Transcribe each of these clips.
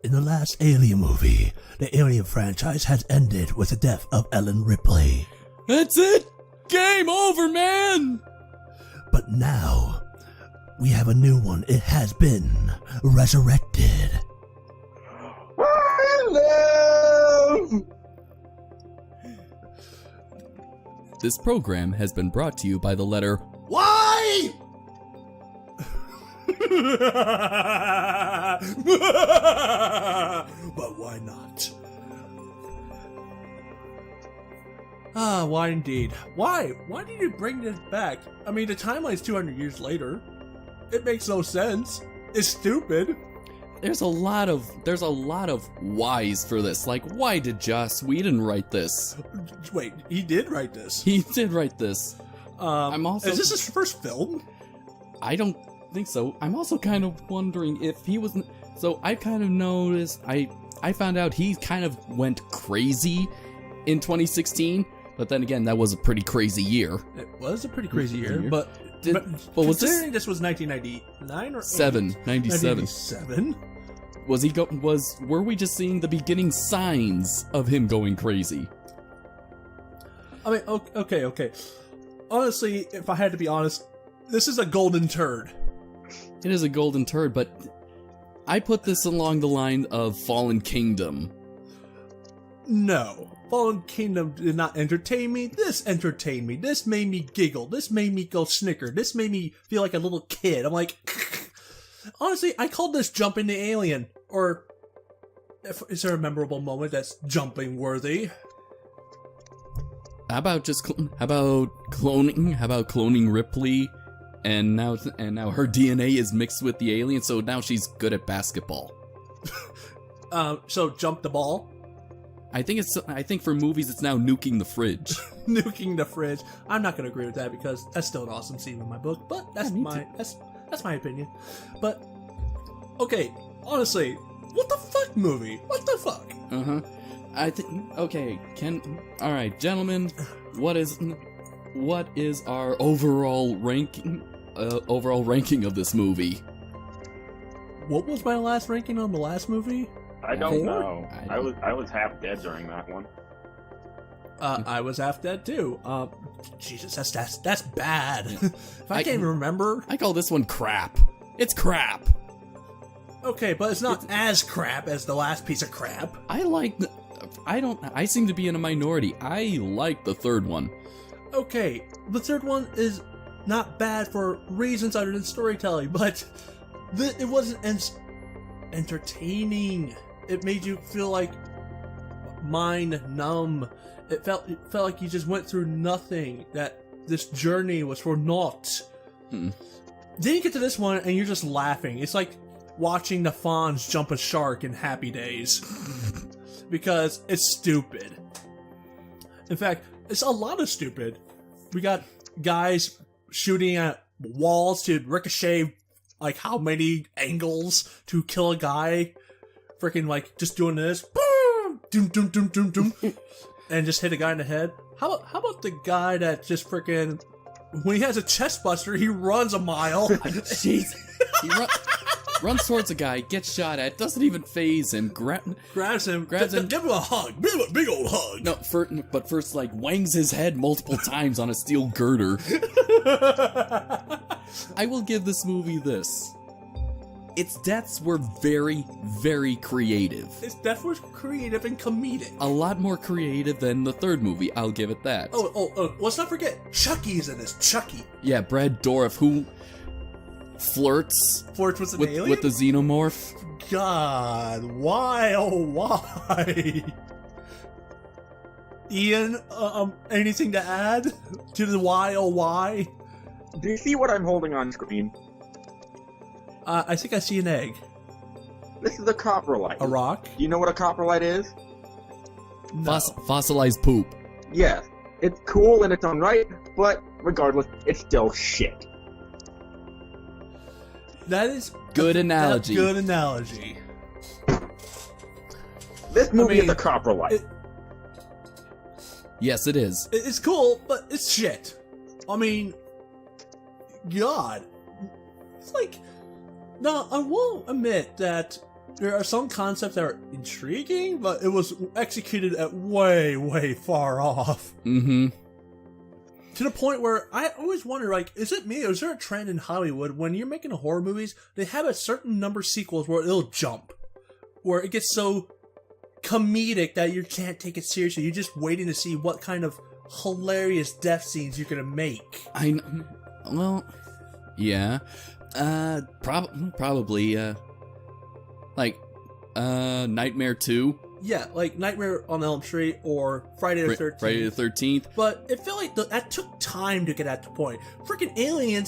In the last Alien movie, the Alien franchise has ended with the death of Ellen Ripley. That's it! Game over, man! But now, we have a new one. It has been resurrected. I live! This program has been brought to you by the letter Why? But why not? Ah, why indeed? Why? Why did you bring this back? I mean, the timeline's 200 years later. It makes no sense. It's stupid. There's a lot of whys for this. Like, why did Joss Whedon write this? Wait, he did write this. He did write this. I'm also. Is this his first film? I don't think so. I'm also kind of wondering if he was. So I kind of noticed. I found out he kind of went crazy in 2016. But then again, that was a pretty crazy year. It was a pretty crazy year, but was considering this was 1999 or 97? Were we just seeing the beginning signs of him going crazy? I mean, okay. Honestly, if I had to be honest, this is a golden turd. It is a golden turd, but I put this along the line of Fallen Kingdom. No. Fallen Kingdom did not entertain me. This entertained me. This made me giggle. This made me go snicker. This made me feel like a little kid. I'm like, honestly, I called this jumping the alien. Or, is there a memorable moment that's jumping worthy? How about cloning? How about cloning Ripley? And now her DNA is mixed with the alien, so now she's good at basketball. So jump the ball. I think for movies it's now nuking the fridge. Nuking the fridge. I'm not gonna agree with that because that's still an awesome scene in my book, but that's that's my opinion. But okay, honestly, what the fuck movie? What the fuck? I think okay. All right, gentlemen. What is our overall ranking? Overall ranking of this movie. What was my last ranking on the last movie? I don't know. I was half dead during that one. I was half dead too. Jesus, that's bad. If I can't even remember. I call this one crap. It's crap. Okay, but it's not as crap as the last piece of crap. I seem to be in a minority. I like the third one. Okay, the third one is not bad for reasons other than storytelling, but it wasn't as entertaining. It made you feel like mind numb. It felt like you just went through nothing. That this journey was for naught. Then you get to this one and you're just laughing. It's like watching the Fonz jump a shark in Happy Days. Because it's stupid. In fact, it's a lot of stupid. We got guys shooting at walls to ricochet like how many angles to kill a guy. Freaking like just doing this. Boom! Doom doom doom doom doom. And just hit a guy in the head. How about the guy that just freaking when he has a chest buster, he runs a mile. Jeez. He runs towards a guy, gets shot at, doesn't even phase him, grabs him, give him a hug, give him a big old hug. No, but first like wangs his head multiple times on a steel girder. I will give this movie this. Its deaths were very, very creative. Its death was creative and comedic. A lot more creative than the third movie, I'll give it that. Oh, let's not forget, Chucky's in this, Chucky. Yeah, Brad Dourif, who flirts with an alien? With the Xenomorph. God, why, oh why? Ian, anything to add to the why, oh why? Do you see what I'm holding on screen? I think I see an egg. This is a coprolite. A rock? Do you know what a coprolite is? No. Fossilized poop. Yes. It's cool in its own right, but regardless, it's still shit. That is good analogy. Good analogy. This movie is a coprolite. Yes, it is. It's cool, but it's shit. I mean, God. It's like, no, I won't admit that there are some concepts that are intriguing, but it was executed at way, way far off. Mm-hmm. To the point where I always wonder, like, is it me or is there a trend in Hollywood when you're making horror movies, they have a certain number of sequels where it'll jump, where it gets so comedic that you can't take it seriously. You're just waiting to see what kind of hilarious death scenes you're gonna make. Well, yeah, probably, Nightmare 2. Yeah, like Nightmare on Elm Street or Friday the 13th. Friday the 13th. But it felt like that took time to get at the point. Freaking Alien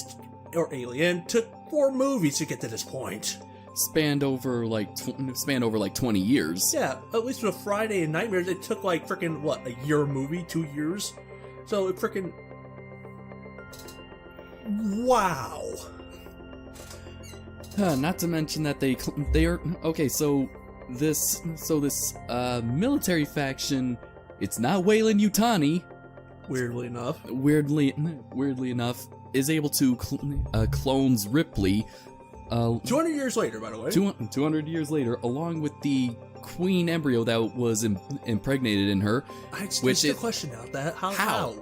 took 4 movies to get to this point. Spanned over like 20 years. Yeah, at least with Friday and Nightmares, it took like freaking what, a year movie, 2 years. So it freaking wow. Not to mention that they are okay. So this military faction, it's not Weyland Yutani. Weirdly enough, is able to clones Ripley. 200 years later, by the way. 200 years later, along with the queen embryo that was impregnated in her. I still question out that. How?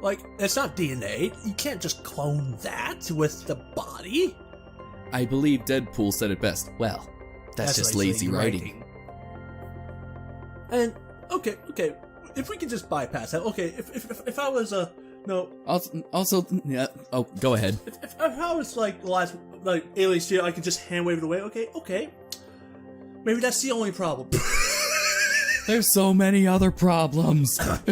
Like, it's not DNA. You can't just clone that with the body. I believe Deadpool said it best. Well, that's just lazy writing. And okay, if we could just bypass that. Okay, if I was no. Also, yeah. Oh, go ahead. If I was like the last Alien Studio, I could just hand wave it away. Okay. Maybe that's the only problem. There's so many other problems. Like.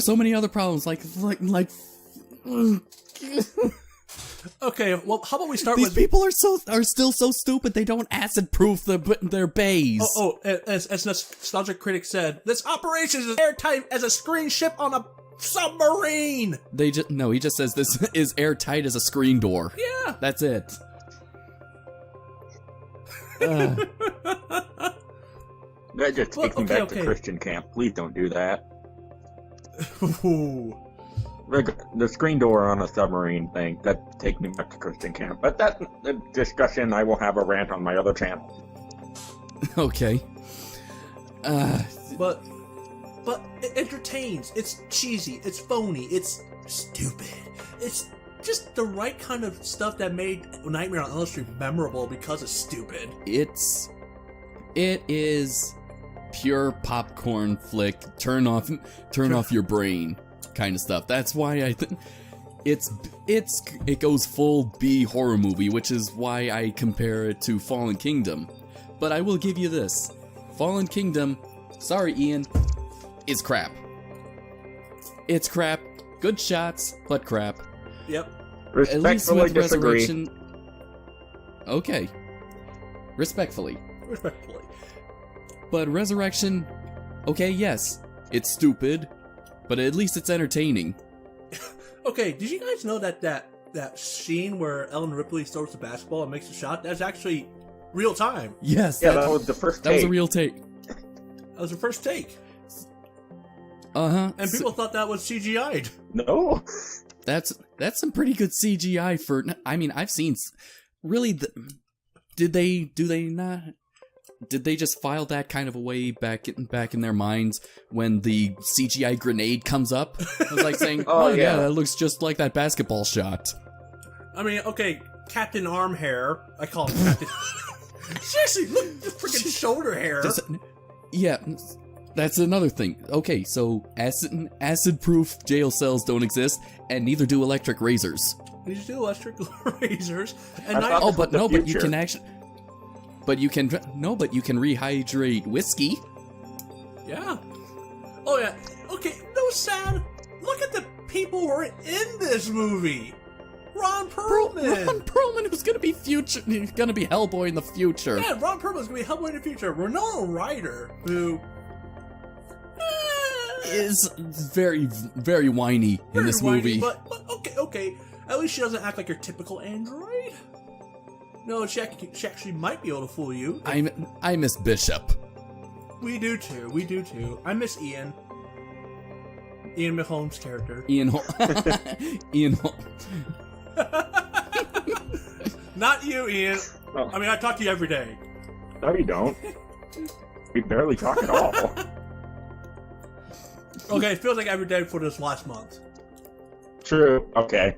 Okay, well, how about we start These with... people are still so stupid they don't acid-proof their bays. As Nostalgic Critic said, this operation is as airtight as a screen ship on a submarine! He just says this is airtight as a screen door. Yeah! That's it. That just takes me back to Christian camp. Please don't do that. Ooh. The screen door on a submarine thing, that takes me back to Christian camp. But that's a discussion. I will have a rant on my other channel. Okay. But it entertains. It's cheesy. It's phony. It's stupid. It's just the right kind of stuff that made Nightmare on Elm Street memorable because it's stupid. It is pure popcorn flick. Turn off your brain kind of stuff. That's why I think it goes full B horror movie, which is why I compare it to Fallen Kingdom. But I will give you this: Fallen Kingdom, sorry Ian, is crap. It's crap. Good shots, but crap. Yep. At least with Resurrection. Okay. Respectfully. But Resurrection, okay, yes, it's stupid, but at least it's entertaining. Okay, did you guys know that scene where Ellen Ripley throws the basketball and makes a shot, that's actually real time? Yes. Yeah, that was the first take. That was a real take. That was the first take. Uh-huh. And people thought that was CGI'd. No. That's some pretty good CGI for... I mean, I've seen... Really, did they just file that kind of away back in their minds when the CGI grenade comes up? I was like saying, oh yeah, that looks just like that basketball shot. I mean, okay, Captain Arm Hair. I call him Captain... Seriously, look, the freaking shoulder hair. Yeah, that's another thing. Okay, so acid-proof jail cells don't exist, and neither do electric razors. These do electric razors. And but you can actually... But you can rehydrate whiskey. Yeah. Oh yeah. Okay, no sad. Look at the people who are in this movie. Ron Perlman. Ron Perlman, who's gonna be Hellboy in the future. Yeah, Ron Perlman's gonna be Hellboy in the future. Winona Ryder, who is very, very whiny in this movie. But okay. At least she doesn't act like your typical android. No, she actually might be able to fool you. I miss Bishop. We do too. I miss Ian. Ian Holmes' character. Ian Holmes. Not you, Ian. Oh. I mean, I talk to you every day. No, you don't. We barely talk at all. Okay, it feels like every day for this last month. True. Okay.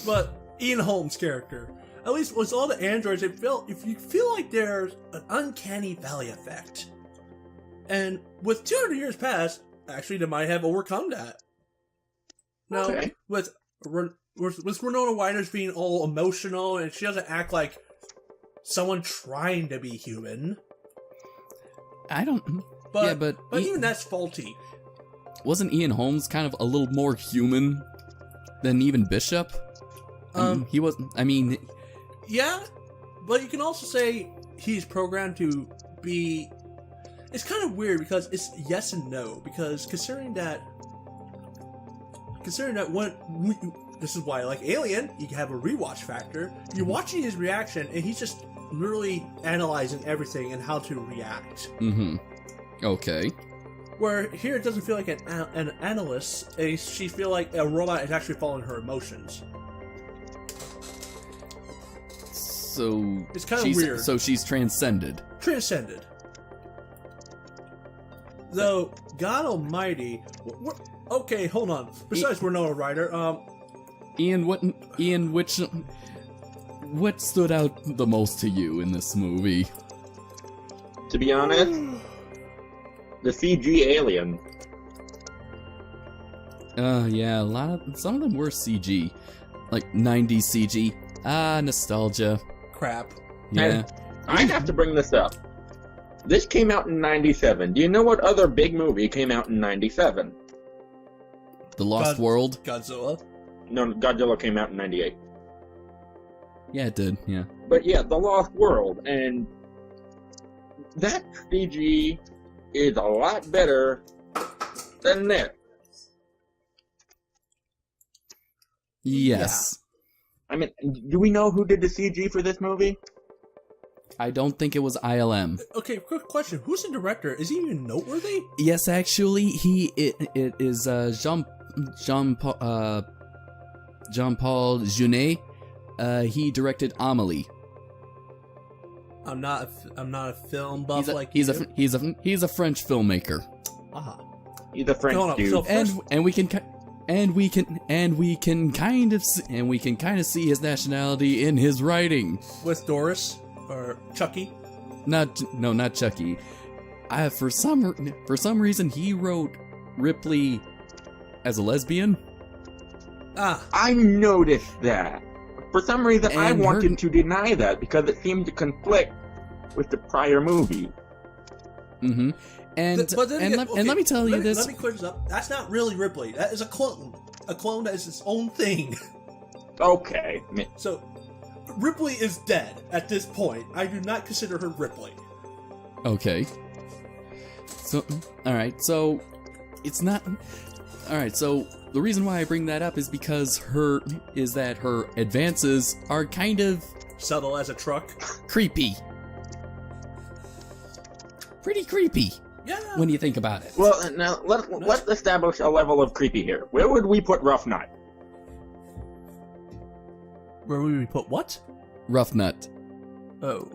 But Ian Holmes' character, at least with all the androids, if you feel like there's an uncanny valley effect. And with 200 years past, actually, they might have overcome that. Now, Okay. with Winona Ryder's being all emotional, and she doesn't act like someone trying to be human. I don't. But, yeah, but even that's faulty. wasn't Ian Holmes kind of a little more human than even Bishop? He wasn't. I mean, Yeah, but you can also say he's programmed to be... It's kind of weird because it's yes and no, because considering that this is why, like Alien, you can have a rewatch factor. You're watching his reaction, and he's just literally analyzing everything and how to react. Okay. Where here it doesn't feel like an analyst, and she feel like a robot is actually following her emotions. So It's kind of weird. So she's transcended. Transcended. Though, God Almighty... Okay, hold on. Besides Winona Ryder, Ian, what stood out the most to you in this movie? To be honest, the CG alien. Yeah, some of them were CG. Like 90s CG. Nostalgia. crap. Yeah. I have to bring this up. This came out in 97. Do you know what other big movie came out in 97? The Lost World. Godzilla. No, Godzilla came out in 98. Yeah, it did, yeah. But yeah, The Lost World, and that CG is a lot better than this. Yes. I mean, do we know who did the CG for this movie? I don't think it was ILM. Okay, quick question. Who's the director? Is he even noteworthy? Yes, actually, it is Jean-Paul Jeunet. He directed Amelie. I'm not a film buff He's a French filmmaker. Aha. He's a French dude. So first, And we can kind of see his nationality in his writing. with Doris or Chucky. Not Chucky. For some reason he wrote Ripley as a lesbian. I noticed that. For some reason, I And wanted her- to deny that because it seemed to conflict with the prior movie. Mm-hmm. And But then again, let me tell you this. Let me clear this up. That's not really Ripley. That is a clone. A clone that is its own thing. Okay. So, Ripley is dead at this point. I do not consider her Ripley. Okay. So, alright, so, it's not... Alright, so, the reason why I bring that up is because her advances are kind of Subtle as a truck. creepy. Pretty creepy, Yeah. when you think about it. Well, now let's establish a level of creepy here. Where would we put Rough Nut? Where would we put what? Rough Nut. Oh.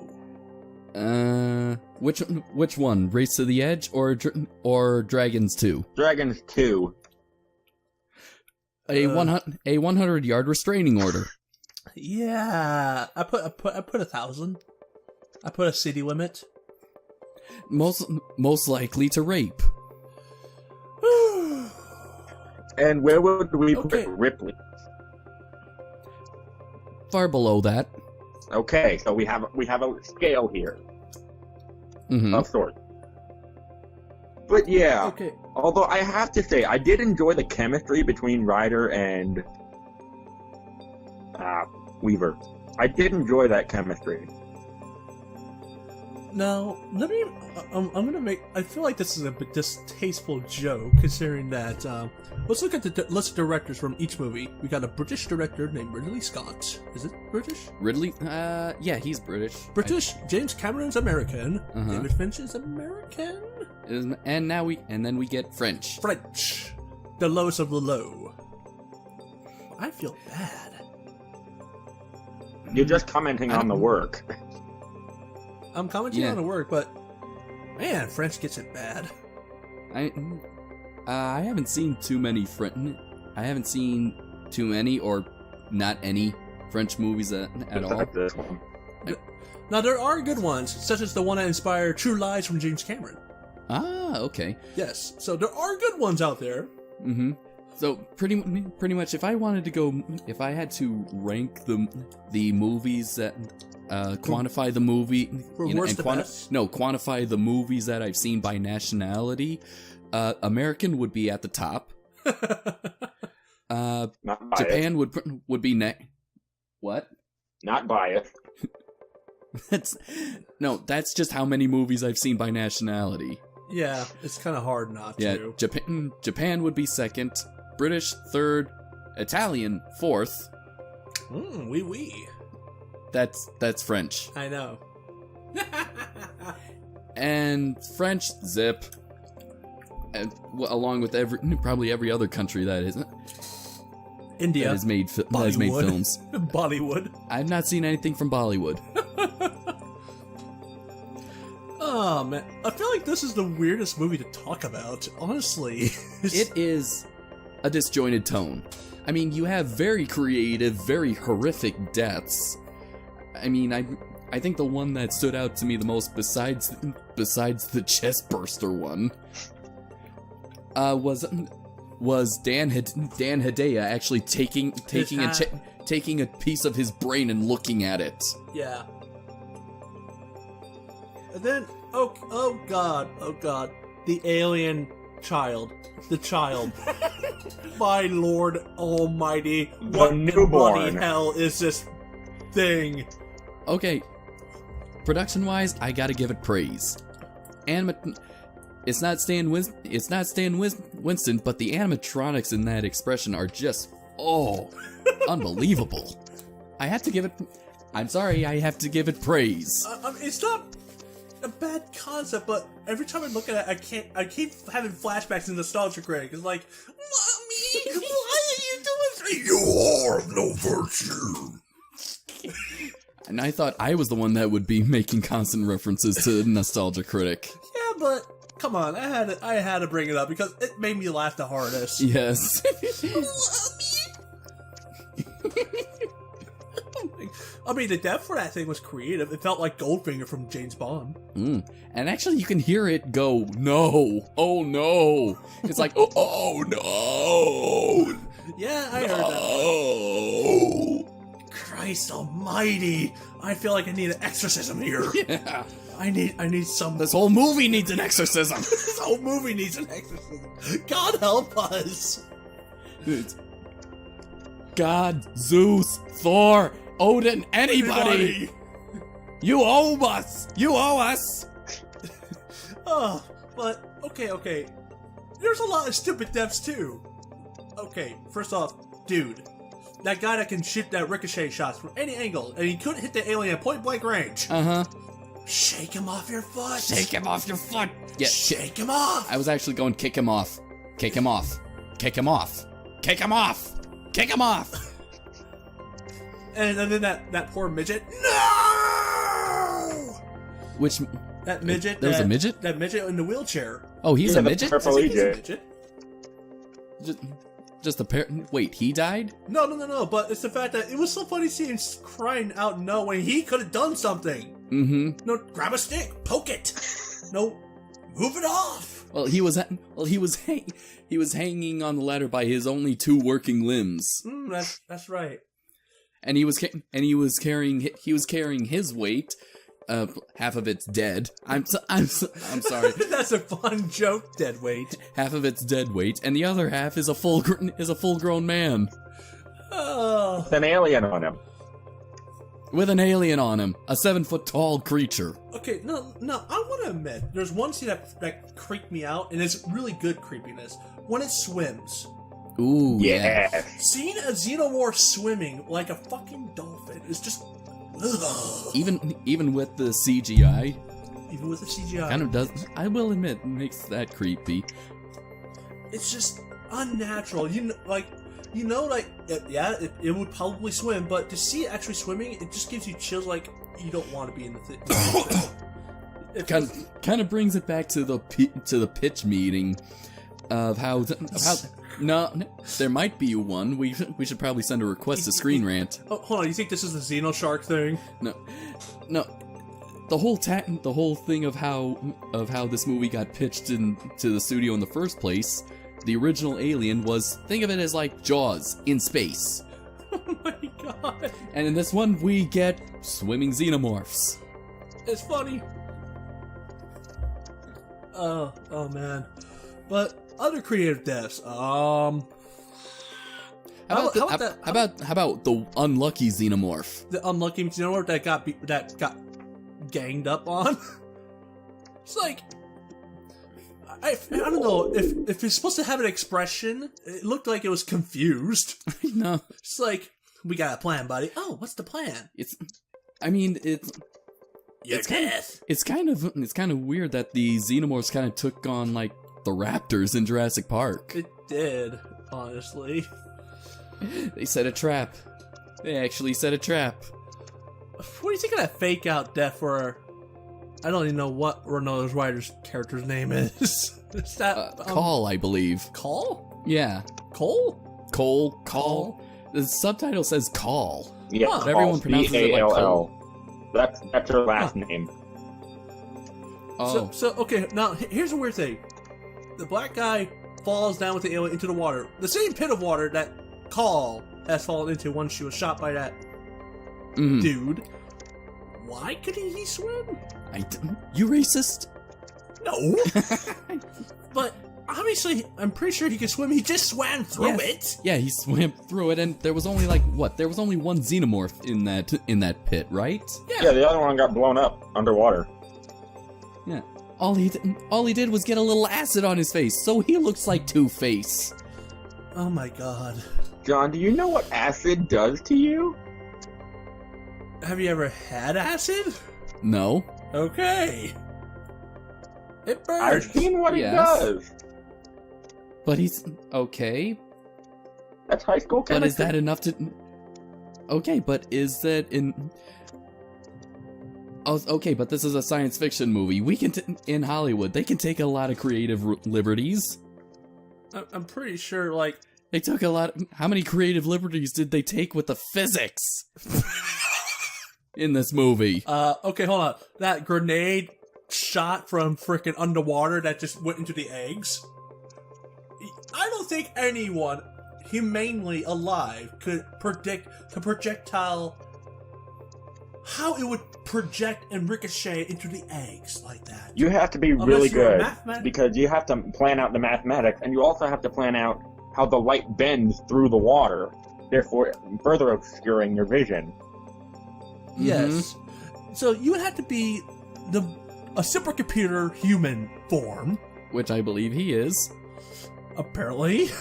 Which one? Race to the Edge or Dragons 2? Dragons 2. A 100-yard restraining order. Yeah. I put 1,000. I put a city limit. Most likely to rape. And where would we Okay. put Ripley? Far below that. Okay, so we have a scale here Mm-hmm. of sorts. But yeah, Okay. although I have to say, I did enjoy the chemistry between Ryder and Weaver. I did enjoy that chemistry. Now, let me. I'm gonna make. I feel like this is a bit distasteful joke, considering that. Let's look at the list of directors from each movie. We got a British director named Ridley Scott. Is it British? Ridley? Yeah, he's British. British. James Cameron's American. Uh-huh. David Finch is American. And then we get French. French. The lowest of the low. I feel bad. You're just commenting on the work. I'm commenting on the work, but man, French gets it bad. I haven't seen too many I haven't seen too many or not any French movies at all. This one. Now there are good ones, such as the one that inspired True Lies from James Cameron. Ah, okay. Yes, so there are good ones out there. Mm-hmm. So pretty much, if I had to rank the movies that quantify the movie, quantify the movies that I've seen by nationality, American would be at the top. Japan would be What? Not biased. That's just how many movies I've seen by nationality. Yeah, it's kind of hard not to. Japan would be second, British third, Italian fourth. Oui. That's French. I know. And French zip, and along with probably every other country that isn't. India that has made films. Bollywood. I've not seen anything from Bollywood. Oh man, I feel like this is the weirdest movie to talk about, honestly. It is a disjointed tone. I mean, you have very creative, very horrific deaths. I mean, I think the one that stood out to me the most, besides the chest burster one, was Dan Hedaya actually taking a piece of his brain and looking at it. Yeah. And then, oh god, the alien child. The child. My lord almighty, what in bloody hell is this thing? Okay, production-wise, I gotta give it praise. It's not Stan Winston, but the animatronics in that expression are just, unbelievable. I have to give it praise. It's not a bad concept, but every time I look at it, I keep having flashbacks to Nostalgia Critic. It's like, Mommy, why are you doing this? You have no virtue. And I thought I was the one that would be making constant references to Nostalgia Critic. Yeah, but come on, I had to bring it up because it made me laugh the hardest. Yes. I mean, the death for that thing was creative. It felt like Goldfinger from James Bond. And actually, you can hear it go, no, oh no. It's like, oh no. Yeah, I heard that. Christ almighty. I feel like I need an exorcism here. Yeah. I need some... This whole movie needs an exorcism. This whole movie needs an exorcism. God help us. God, Zeus, Thor, Odin, anybody. You owe us. You owe us. Oh, but, okay. There's a lot of stupid deaths, too. Okay, first off, dude. That guy that can shoot that ricochet shots from any angle, and he couldn't hit the alien at point-blank range. Uh-huh. Shake him off your foot. Shake him off your foot. Yeah. Shake him off. I was actually going kick him off. Kick him off. Kick him off. Kick him off. Kick him off. And then that poor midget. No! Which... That midget. There was a midget? That midget in the wheelchair. Oh, he's a midget? Purple midget. Just a pair. Wait, he died? No. But it's the fact that it was so funny seeing him crying out no when he could have done something. Mm-hmm. No, grab a stick, poke it. No, move it off. Well, he was hanging on the ladder by his only two working limbs. That's right. And he was carrying his weight. Half of it's dead. I'm sorry. That's a fun joke. Dead weight. Half of it's dead weight, and the other half is a full-grown man. Oh. With an alien on him. With an alien on him, a 7-foot-tall creature. Okay, no. I want to admit, there's one scene that creeped me out, and it's really good creepiness when it swims. Ooh, yeah. Seeing a xenomorph swimming like a fucking dolphin is just. Ugh. Even with the CGI. Even with the CGI. Kind of does. I will admit, makes that creepy. It's just unnatural. You know, like You know, like, it would probably swim, but to see it actually swimming, it just gives you chills. Like you don't want to be in the thing. Kind of brings it back to the pitch meeting of how no, there might be one. We should probably send a request to Screen Rant. Oh, hold on. You think this is the Xenoshark thing? No. The whole thing of how this movie got pitched into the studio in the first place. The original Alien was, think of it as like Jaws in space. Oh my god! And in this one, we get swimming xenomorphs. It's funny. Oh man. But other creative deaths. How about the unlucky xenomorph? The unlucky xenomorph that got ganged up on. It's like I don't know if it's supposed to have an expression. It looked like it was confused. No, it's like, we got a plan, buddy. Oh, what's the plan? It's kind of weird that the xenomorphs kind of took on like the raptors in Jurassic Park. It did, honestly. They set a trap. They actually set a trap. What do you think of that fake out death for? I don't even know what Winona Ryder's character's name is. Is that Call, I believe. Call? Yeah. Call. The subtitle says Call. Yeah, but everyone pronounces it like Cole. That's her last name. Oh. So okay, now here's a weird thing. The black guy falls down with the alien into the water. The same pit of water that Call has fallen into once she was shot by that dude. Why couldn't he swim? You racist? No. But obviously, I'm pretty sure he could swim. He just swam through it. Yeah, he swam through it, and there was only there was only one xenomorph in that pit, right? Yeah, the other one got blown up underwater. Yeah. All he did was get a little acid on his face, so he looks like Two-Face. Oh my god. John, do you know what acid does to you? Have you ever had acid? No. Okay. It burns. I've seen what it does. But he's okay. That's high school chemistry. But is that enough to? Okay, but is that in? Oh, okay, but this is a science fiction movie. We can in Hollywood, they can take a lot of creative liberties. I'm pretty sure, like, they took a lot. How many creative liberties did they take with the physics in this movie? Okay, hold on. That grenade shot from frickin' underwater that just went into the eggs. I don't think anyone humanely alive could predict the projectile, how it would project and ricochet into the eggs like that. You have to be really good because you have to plan out the mathematics, and you also have to plan out how the light bends through the water, therefore further obscuring your vision. Yes. So you would have to be a supercomputer human form, which I believe he is. Apparently.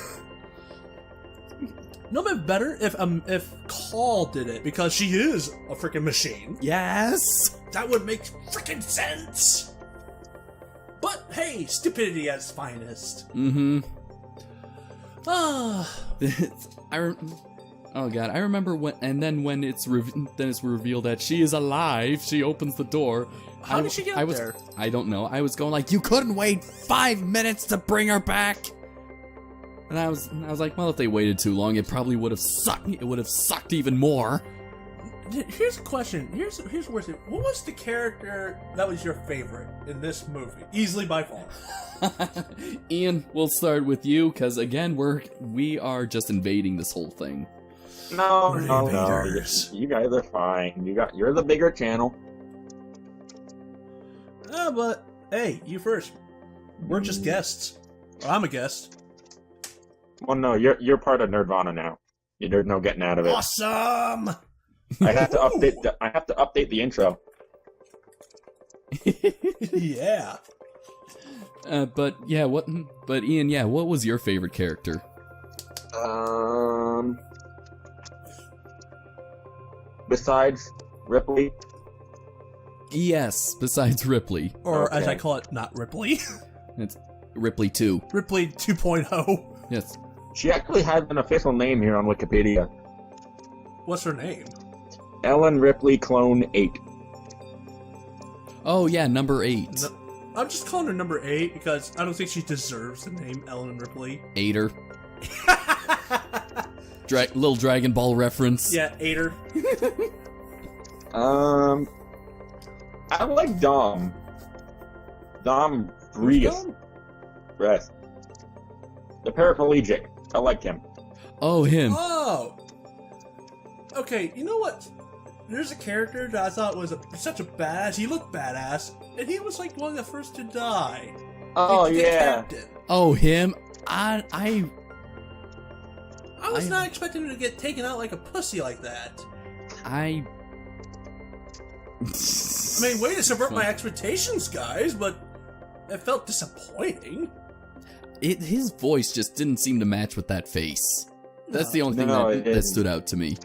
No bit better if Call did it, because she is a freaking machine. Yes, that would make freaking sense. But hey, stupidity at its finest. Oh god, I remember when it's revealed that she is alive. She opens the door. How did she get there? I don't know. I was going like, you couldn't wait 5 minutes to bring her back. And I was like, well, if they waited too long, it probably would have sucked. It would have sucked even more. Here's a question. Here's the worst thing. What was the character that was your favorite in this movie? Easily by far. Ian, we'll start with you, because again, we are just invading this whole thing. No. You guys are fine. You're the bigger channel. But hey, you first. We're just guests. Or I'm a guest. Well, no, you're part of Nerdvana now. There's no getting out of it. Awesome. I have to update the intro. Yeah. But Ian, what was your favorite character? Besides Ripley. Yes, besides Ripley. Or as I call it, not Ripley. It's Ripley 2. Ripley 2.0. Yes. She actually has an official name here on Wikipedia. What's her name? Ellen Ripley Clone 8. Oh yeah, number 8. No, I'm just calling her number 8 because I don't think she deserves the name Ellen Ripley. 8er. Little Dragon Ball reference. Yeah, 8er. I like Dom. Dom Brees. Rest. The paraplegic. I like him. Oh, him. Oh! Okay, you know what? There's a character that I thought was such a badass. He looked badass, and he was like one of the first to die. Oh, the yeah. captain. Oh, him. I was not expecting him to get taken out like a pussy like that. I mean, way to subvert my expectations, guys, but it felt disappointing. His voice just didn't seem to match with that face. That's the only thing that stood out to me.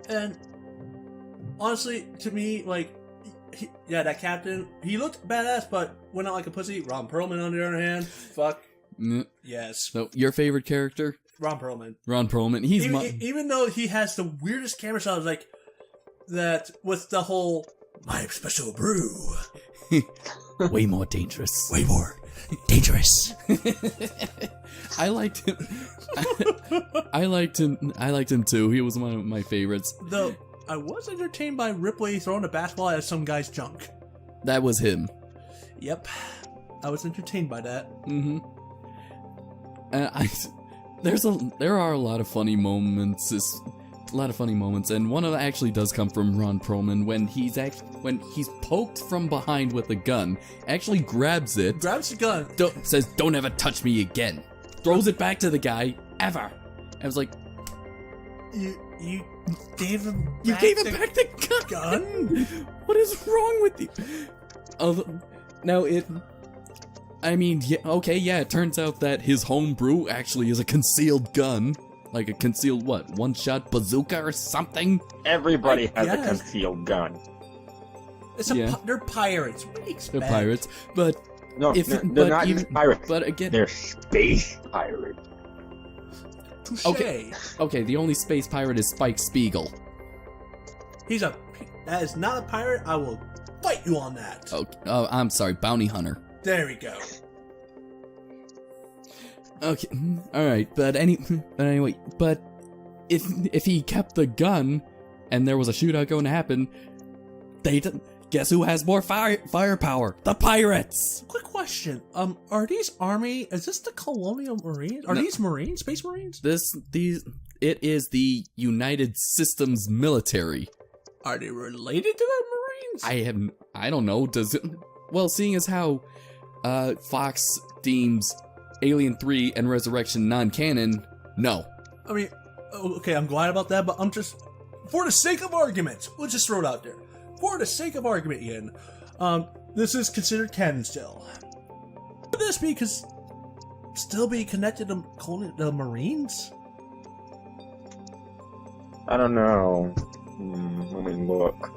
And honestly, to me, like, that captain, he looked badass, but went out like a pussy. Ron Perlman, on the other hand, fuck. Yes. So, your favorite character? Ron Perlman. Ron Perlman. Even though he has the weirdest camera shots, like, that with the whole, my special brew. Way more dangerous. Way more dangerous. I liked him. I liked him too. He was one of my favorites. Though I was entertained by Ripley throwing a basketball at some guy's junk. That was him. Yep, I was entertained by that. Mm-hmm. There are a lot of funny moments. And one of them actually does come from Ron Perlman when he's poked from behind with a gun, actually grabs the gun, says, "Don't ever touch me again," throws it back to the guy. Ever. I was like, you gave him back the gun? What is wrong with you? It turns out that his homebrew actually is a concealed gun. Like a concealed, one-shot bazooka or something? Everybody has a concealed gun. They're pirates. What do you expect? They're pirates, but... No, they're not just pirates. But again... They're space pirates. Touché. Okay, the only space pirate is Spike Spiegel. That is not a pirate. I will fight you on that. Oh, I'm sorry, bounty hunter. There we go. Okay, alright, but anyway, if he kept the gun, and there was a shootout going to happen, guess who has more firepower? The pirates! Quick question, are these army, is this the Colonial Marines? Are these Marines? Space Marines? It is the United Systems military. Are they related to the Marines? I don't know, well, seeing as how, Fox deems Alien 3 and Resurrection non-canon, no. I mean, okay, I'm glad about that, but I'm just, for the sake of argument, we'll just throw it out there. For the sake of argument, Ian, this is considered canon still. Would this still be connected to the Marines? I don't know. Let me look.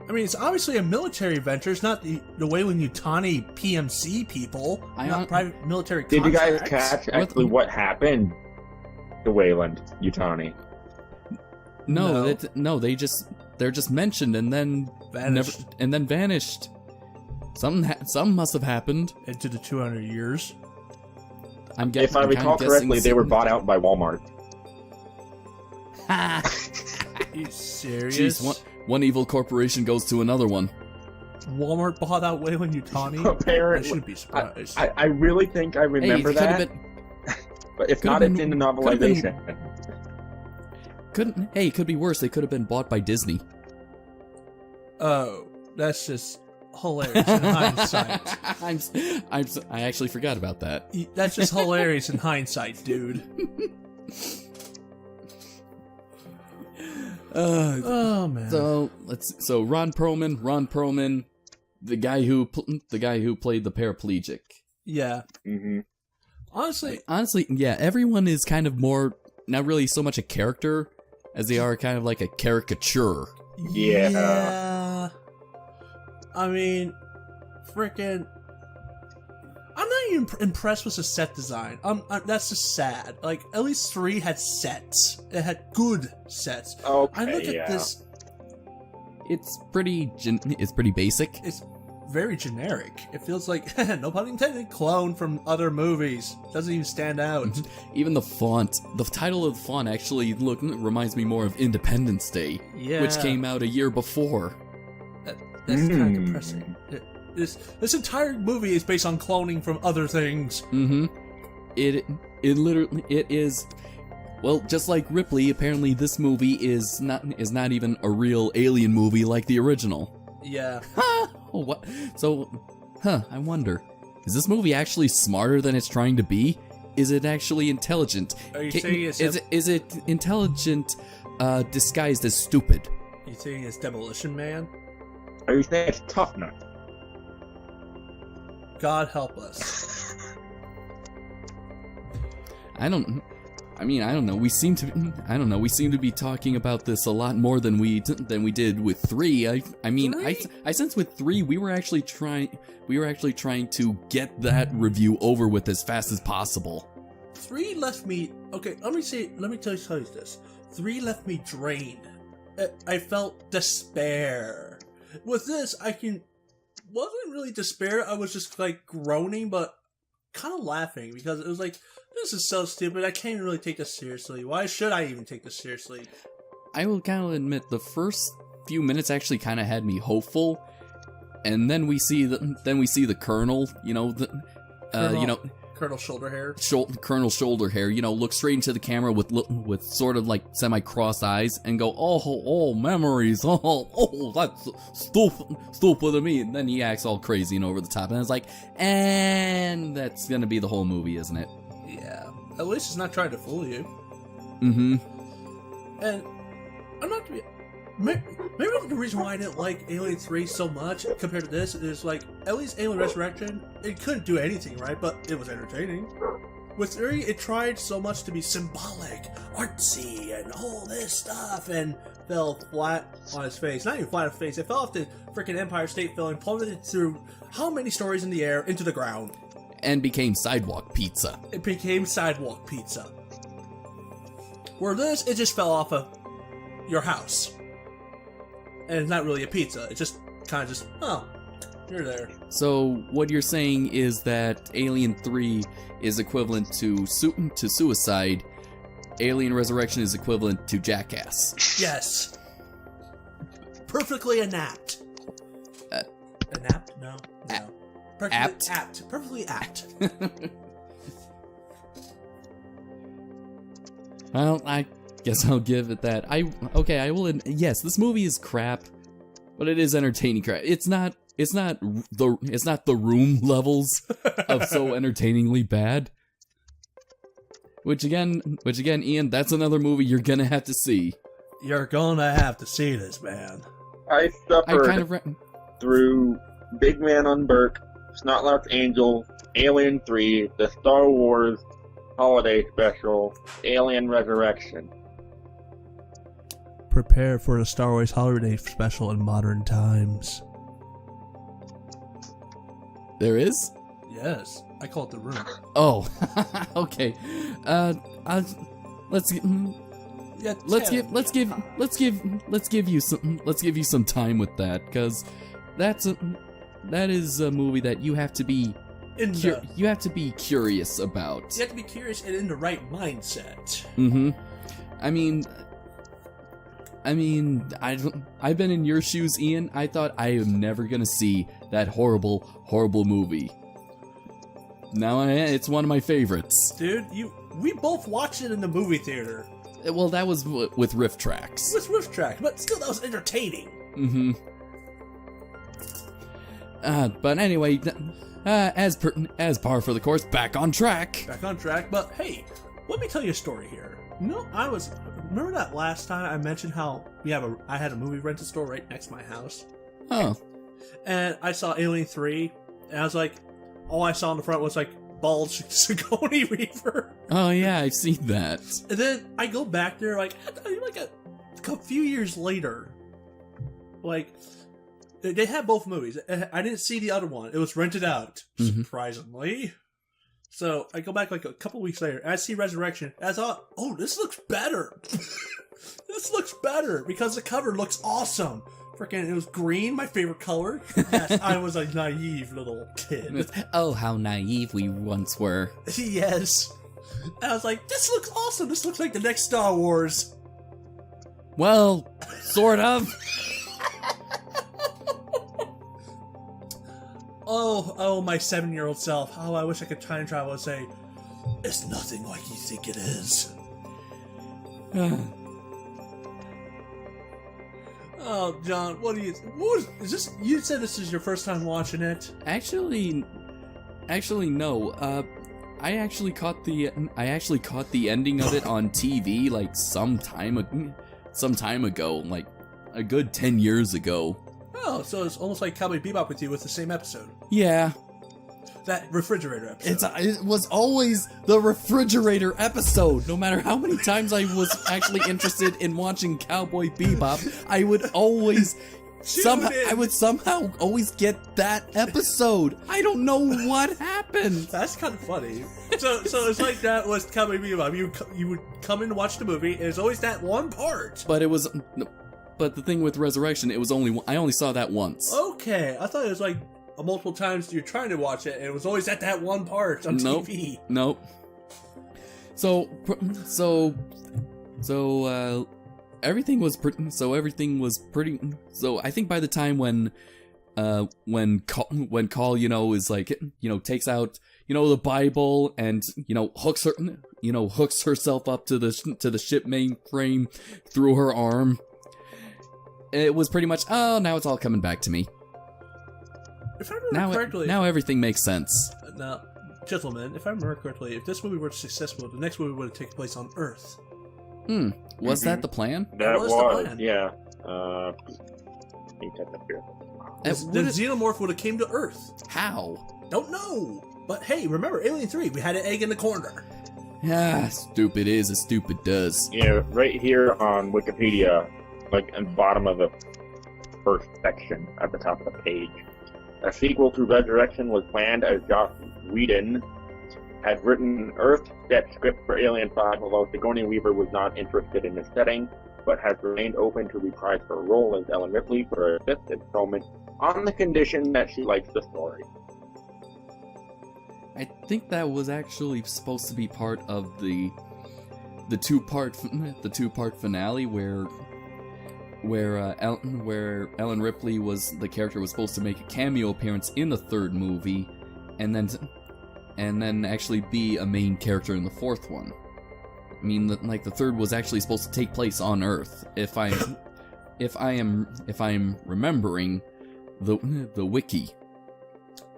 I mean, it's obviously a military venture. It's not the Weyland-Yutani PMC people, not private military contracts. Did you guys catch actually what happened to Weyland-Yutani? No, they're just mentioned and then vanished. Something must have happened into the 200 years. If I recall correctly, they were bought out by Walmart. Are you serious? Jeez, one evil corporation goes to another one. Walmart bought out Weyland-Yutani? Apparently. I shouldn't be surprised. I really think I remember that. But if not, it's in the novelization. It could be worse. They could have been bought by Disney. Oh, that's just hilarious in hindsight. I actually forgot about that. That's just hilarious in hindsight, dude. Oh man. So Ron Perlman, the guy who played the paraplegic. Yeah. Mm-hmm. Honestly, yeah. Everyone is kind of more not really so much a character as they are kind of like a caricature. Yeah. I mean, freaking. I'm not even impressed with the set design. That's just sad. Like, at least 3 had sets. It had good sets. Okay, I look at this. It's pretty basic. It's very generic. It feels like, no pun intended, clone from other movies. Doesn't even stand out. Even the font, the title of the font actually reminds me more of Independence Day, which came out a year before. That's kind of depressing. This entire movie is based on cloning from other things. It is. Well, just like Ripley, apparently this movie is not even a real alien movie like the original. Yeah. Oh, what? So, I wonder, is this movie actually smarter than it's trying to be? Is it actually intelligent? Are you saying is it intelligent disguised as stupid? Are you saying it's Demolition Man? Are you saying it's Tough Nut? God help us. I don't know. We seem to be talking about this a lot more than we did with 3. I sense with 3 we were actually trying to get that review over with as fast as possible. 3 left me. Okay, let me tell you this. 3 left me drained. I felt despair. With this, wasn't really despair. I was just like groaning, but kind of laughing because it was like, this is so stupid. I can't even really take this seriously. Why should I even take this seriously? I will kind of admit the first few minutes actually kind of had me hopeful, and then we see the Colonel. Colonel Shoulder Hair. Colonel Shoulder Hair. Look straight into the camera with sort of like semi-crossed eyes and go, oh, memories. Oh, that's stupid of me. And then he acts all crazy and over the top, and it's like, and that's gonna be the whole movie, isn't it? Yeah. At least it's not trying to fool you. Mm-hmm. And I'm not. Maybe the reason why I didn't like Alien 3 so much compared to this is like, at least Alien Resurrection, it couldn't do anything right, but it was entertaining. With 3, it tried so much to be symbolic, artsy, and all this stuff, and fell flat on its face. Not even flat on its face, it fell off the freaking Empire State Building, plummeted through how many stories in the air into the ground. And became sidewalk pizza. It became sidewalk pizza. Where this, it just fell off of your house. And it's not really a pizza. It's just kind of oh, you're there. So what you're saying is that Alien 3 is equivalent to Suicide. Alien Resurrection is equivalent to Jackass. Yes. Perfectly inapt. Inapt? No. Perfectly apt. Perfectly apt. Well, I guess I'll give it that. I will. Yes, this movie is crap, but it is entertaining crap. It's not the Room levels of so entertainingly bad. Which again, Ian, that's another movie you're gonna have to see. You're gonna have to see this, man. I suffered through Big Man on Burke, Snotlark's Angel, Alien 3, the Star Wars Holiday Special, Alien Resurrection. Prepare for a Star Wars Holiday Special in modern times. There is? Yes, I call it The Room. Oh, okay. Let's give you some time with that, because that is a movie that you have to be curious about. You have to be curious and in the right mindset. Mm-hmm. I've been in your shoes, Ian. I thought I am never gonna see that horrible movie. Now it's one of my favorites. Dude, we both watched it in the movie theater. Well, that was with riff tracks. With riff tracks, but still, that was entertaining. Mm-hmm. But anyway, as par for the course, back on track. Back on track, but hey, let me tell you a story here. Remember that last time I mentioned how I had a movie rental store right next to my house? Oh. And I saw Alien 3, and I was like, all I saw in the front was like bald Sigourney Weaver. Oh yeah, I've seen that. And then I go back there like a few years later, like They had both movies. I didn't see the other one. It was rented out, surprisingly. So I go back like a couple weeks later. I see Resurrection. I thought, oh, this looks better. This looks better because the cover looks awesome. Freaking, it was green, my favorite color. Yes, I was a naive little kid. Oh, how naive we once were. Yes. And I was like, this looks awesome. This looks like the next Star Wars. Well, sort of. Oh, my 7-year-old self. Oh, I wish I could time travel and say, it's nothing like you think it is. Oh, John, what is this? You said this is your first time watching it? Actually, no. I actually caught the ending of it on TV like some time ago, like a good 10 years ago. Oh, so it's almost like Cowboy Bebop with you with the same episode. Yeah. That refrigerator episode. It was always the refrigerator episode. No matter how many times I was actually interested in watching Cowboy Bebop, I would always somehow always get that episode. I don't know what happened. That's kind of funny. So it's like that was Cowboy Bebop. You would come in to watch the movie, and it's always that one part. But the thing with Resurrection, I only saw that once. Okay, I thought it was like multiple times you're trying to watch it, and it was always at that one part on TV. Nope. So everything was pretty. So I think by the time when Call, is like, takes out, the Bible and, hooks herself up to the ship mainframe through her arm. It was pretty much, now it's all coming back to me. If I remember correctly... Now everything makes sense. Now, gentlemen, if I remember correctly, if this movie were successful, the next movie would have taken place on Earth. Was that the plan? That was the plan. Yeah. The Xenomorph would have came to Earth. How? Don't know. But hey, remember, Alien 3, we had an egg in the corner. Stupid is as stupid does. Yeah, right here on Wikipedia, like at the bottom of the first section at the top of the page. A sequel to Resurrection was planned as Joss Whedon had written an Earth-set script for Alien 5, although Sigourney Weaver was not interested in the setting, but has remained open to reprise her role as Ellen Ripley for a fifth installment on the condition that she likes the story. I think that was actually supposed to be part of the two-part finale where Ellen Ripley the character was supposed to make a cameo appearance in the third movie, and then actually be a main character in the fourth one. I mean, the third was actually supposed to take place on Earth. If I'm remembering the wiki.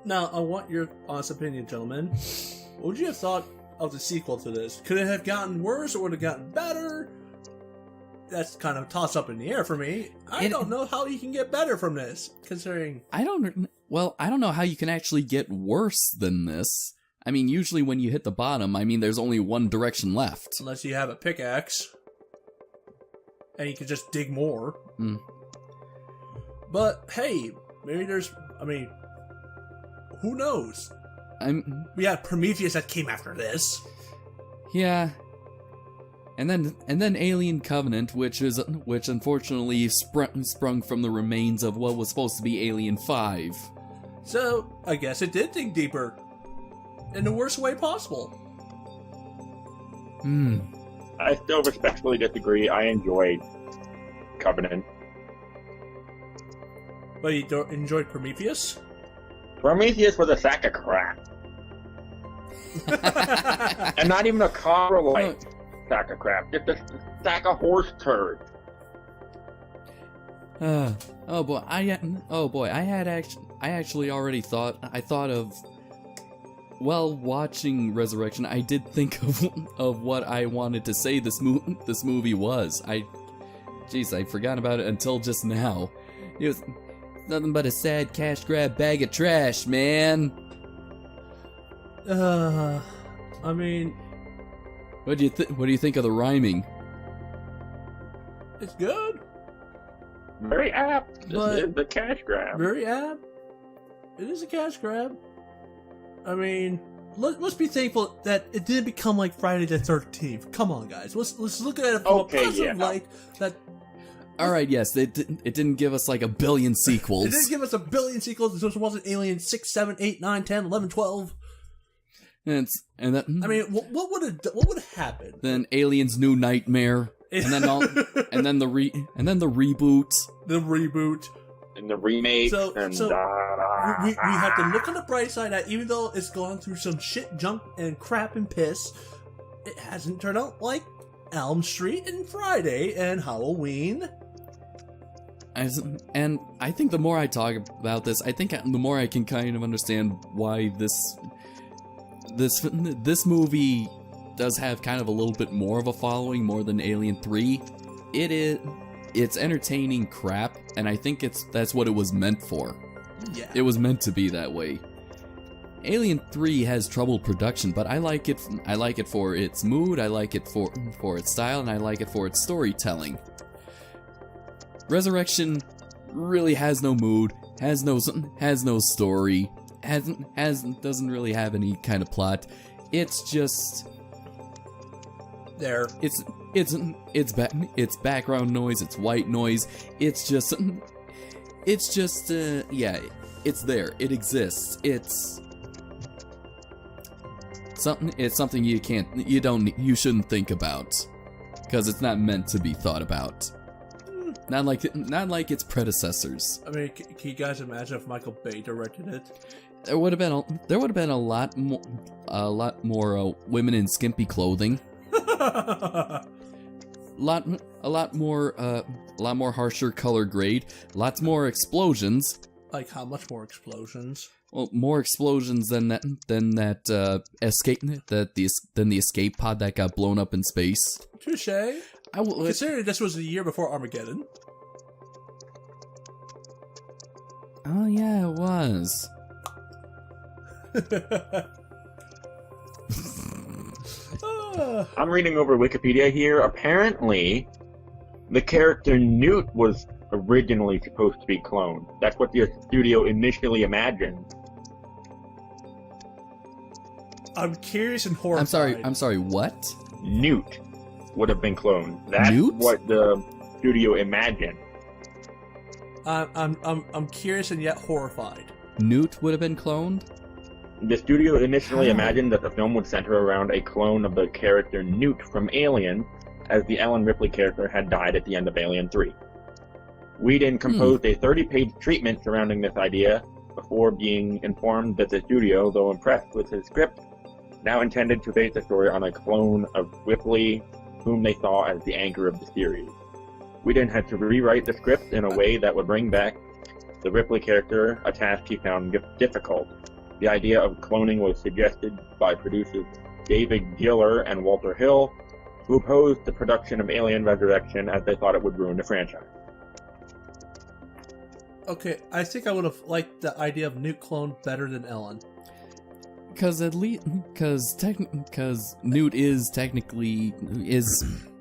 Now, I want your honest opinion, gentlemen. What would you have thought of the sequel to this? Could it have gotten worse or would it have gotten better? That's kind of a toss-up in the air for me. I don't know how you can get better from this, considering... I don't know how you can actually get worse than this. I mean, usually when you hit the bottom, there's only one direction left. Unless you have a pickaxe. And you can just dig more. But, hey, maybe there's... who knows? We had Prometheus that came after this. Yeah. And then Alien Covenant, which unfortunately sprung from the remains of what was supposed to be Alien 5. So, I guess it did dig deeper. In the worst way possible. I still respectfully disagree. I enjoyed Covenant. But you enjoyed Prometheus? Prometheus was a sack of crap. And not even a car-like sack of crap. Just a sack of horse turd. I actually already thought of, while watching Resurrection, I did think of what I wanted to say this movie was. I forgot about it until just now. It was nothing but a sad cash grab bag of trash, man. What do you think of the rhyming? It's good. Very apt. But- This is the cash grab. Very apt. It is a cash grab. I mean, let's be thankful that it didn't become like Friday the 13th. Come on, guys. Let's look at it from a positive light. That All right, yes, it didn't give us like a billion sequels. it didn't give us a billion sequels. This wasn't Alien 6, 7, 8, 9, 10, 11, 12. and that. I mean, what would have happened? Then Alien's New Nightmare, and then the reboot. The reboot. And the remake. So and we have to look on the bright side that even though it's gone through some shit, junk, and crap and piss, it hasn't turned out like Elm Street and Friday and Halloween. And I think the more I talk about this, I think the more I can kind of understand why this movie does have kind of a little bit more of a following, more than Alien 3. It's entertaining crap, and I think that's what it was meant for. Yeah. It was meant to be that way. Alien 3 has troubled production, but I like it. I like it for its mood. I like it for its style, and I like it for its storytelling. Resurrection really has no mood, has no story, doesn't really have any kind of plot. It's just there. It's background noise. It's white noise. It's just yeah. It's there. It exists. It's something you shouldn't think about, because it's not meant to be thought about. Not like its predecessors. I mean, can you guys imagine if Michael Bay directed it? There would have been a lot more women in skimpy clothing. A lot more harsher color grade. Lots more explosions. Like how much more explosions? Well, more explosions than the escape pod that got blown up in space. Touché. Considering this was the year before Armageddon. Oh yeah, it was. I'm reading over Wikipedia here. Apparently, the character Newt was originally supposed to be cloned. That's what the studio initially imagined. I'm curious and horrified. I'm sorry, what? Newt would have been cloned. That's Newt? what the studio imagined. I'm curious and yet horrified. Newt would have been cloned? The studio initially imagined that the film would center around a clone of the character Newt from Alien, as the Ellen Ripley character had died at the end of Alien 3. Whedon composed a 30-page treatment surrounding this idea before being informed that the studio, though impressed with his script, now intended to base the story on a clone of Ripley, whom they saw as the anchor of the series. Whedon had to rewrite the script in a way that would bring back the Ripley character, a task he found difficult. The idea of cloning was suggested by producers David Giller and Walter Hill, who opposed the production of Alien Resurrection as they thought it would ruin the franchise. Okay, I think I would have liked the idea of Newt Clone better than Ellen. Because Newt is technically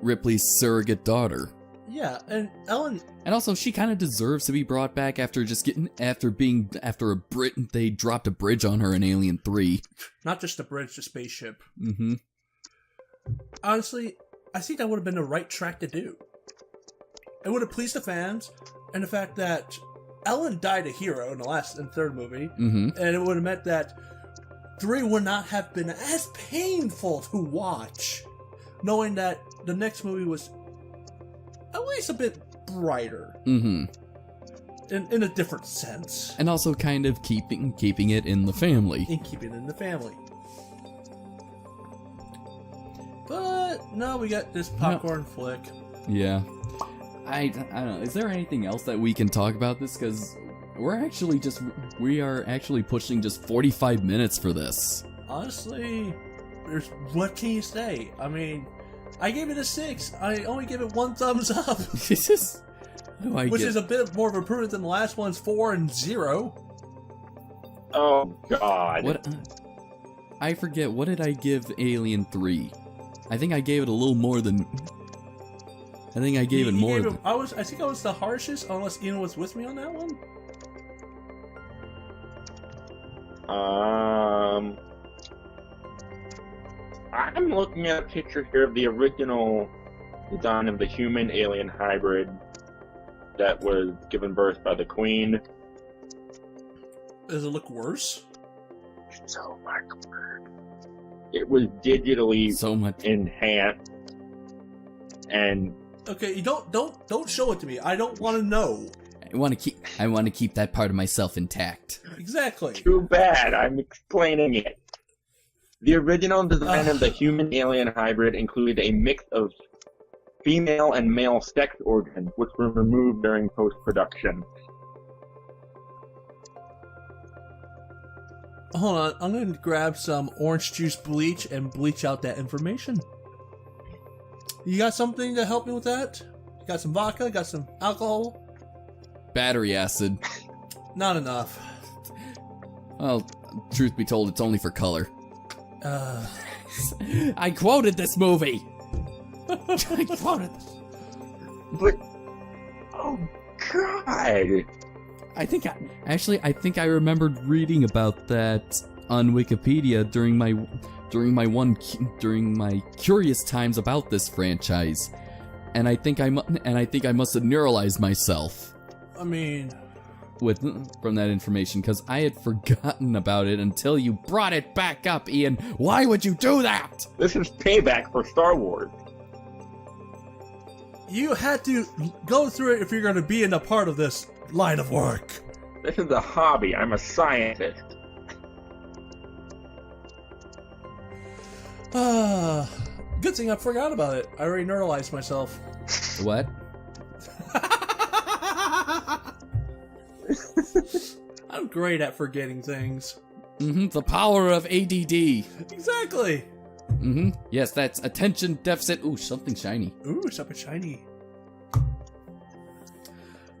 Ripley's surrogate daughter. Yeah, and Ellen. And also, she kind of deserves to be brought back after they dropped a bridge on her in Alien 3. Not just a bridge, the spaceship. Mm-hmm. Honestly, I think that would have been the right track to do. It would have pleased the fans, and the fact that Ellen died a hero in the third movie, Mm-hmm. and it would have meant that 3 would not have been as painful to watch, knowing that the next movie was at least a bit brighter. Mm-hmm. In a different sense. And also kind of keeping it in the family. And keeping it in the family. But no, we got this popcorn flick. Yeah. I don't know. Is there anything else that we can talk about this? Because we are actually pushing just 45 minutes for this. Honestly, what can you say? I mean, I gave it a 6. I only give it 1 thumbs up. Which is a bit more of an improvement than the last one's 4 and 0. Oh, God. What? I forget. What did I give Alien 3? I think I gave it a little more than I think I gave it more. I think I was the harshest, unless Ian was with me on that one. I'm looking at a picture here of the original design of the human-alien hybrid that was given birth by the Queen. Does it look worse? So much worse. It was digitally so much enhanced, and okay, you don't show it to me. I don't want to know. I want to keep that part of myself intact. Exactly. Too bad. I'm explaining it. The original design of the human-alien hybrid included a mix of female and male sex organs, which were removed during post-production. Hold on, I'm going to grab some orange juice bleach and bleach out that information. You got something to help me with that? You got some vodka? Got some alcohol? Battery acid. Not enough. Well, truth be told, it's only for color. I quoted this movie! I quoted this. But, oh god! I think I remembered reading about that on Wikipedia during my curious times about this franchise, and I think I must have neuralized myself. I mean, from that information, because I had forgotten about it until you brought it back up, Ian. Why would you do that? This is payback for Star Wars. You had to go through it if you're going to be in a part of this line of work. This is a hobby. I'm a scientist. Good thing I forgot about it. I already neuralized myself. What? I'm great at forgetting things. The power of ADD. Exactly. Yes, that's attention deficit. Ooh, something shiny. Ooh, something shiny.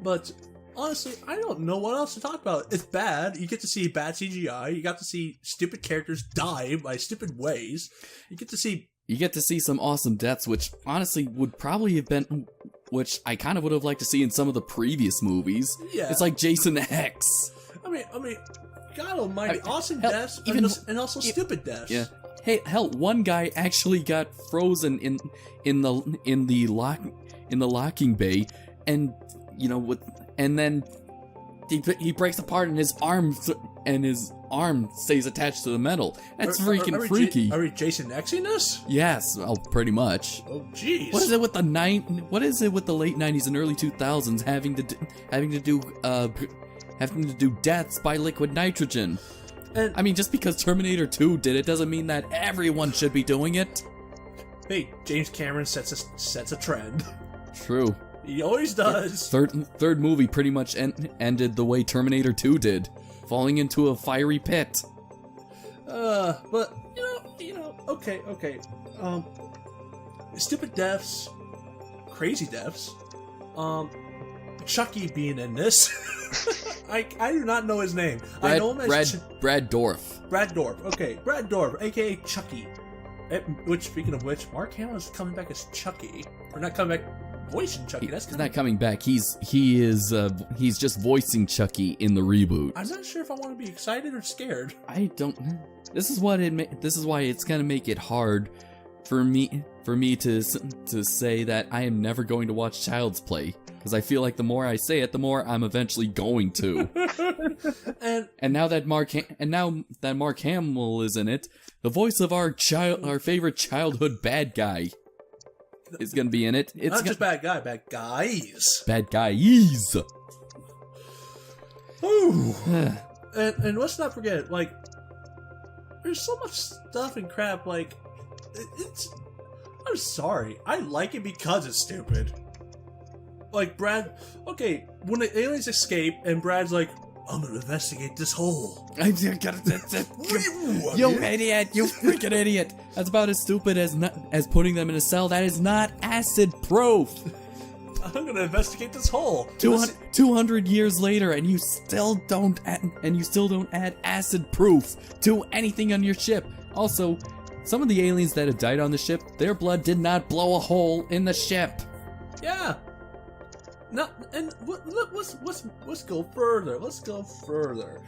But honestly, I don't know what else to talk about. It's bad. You get to see bad CGI. You got to see stupid characters die by stupid ways. You get to see some awesome deaths, which honestly would probably have been, which I kind of would have liked to see in some of the previous movies. Yeah. It's like Jason X. I mean, God almighty, awesome deaths and also stupid deaths. Yeah. Hey, hell, one guy actually got frozen in the locking bay, and and then he breaks apart and his arm stays attached to the metal. That's freaking freaky. Are we Jason X-ing this? Yes, well, pretty much. Oh, jeez. What is it with the late 90s and early 2000s having to do deaths by liquid nitrogen? And I mean, just because Terminator 2 did it doesn't mean that everyone should be doing it. Hey, James Cameron sets a trend. True. He always does. Third movie pretty much ended the way Terminator 2 did, falling into a fiery pit. But okay. Stupid deaths, crazy deaths. Chucky being in this. I do not know his name. I know him as Brad Dourif. Brad Dourif. Okay, Brad Dourif, aka Chucky. Which, speaking of which, Mark Hamill is coming back as Chucky, or not coming back voicing Chucky. He's not coming back. He's just voicing Chucky in the reboot. I'm not sure if I want to be excited or scared. I don't. This is why it's gonna make it hard for me to say that I am never going to watch Child's Play, because I feel like the more I say it, the more I'm eventually going to. and now that Mark Hamill is in it, the voice of our favorite childhood bad guy is gonna be in it. It's not just bad guy, bad guys. Bad guys. Ooh. and let's not forget, like, there's so much stuff and crap, like, I'm sorry, I like it because it's stupid. Like, Brad, okay, when the aliens escape and Brad's like, I'm gonna investigate this hole. You idiot! You freaking idiot! That's about as stupid as putting them in a cell. That is not acid proof. I'm gonna investigate this hole. 200 years later, and you still don't add acid proof to anything on your ship. Also, some of the aliens that have died on the ship, their blood did not blow a hole in the ship. Yeah. No, and look, let's go further. Let's go further.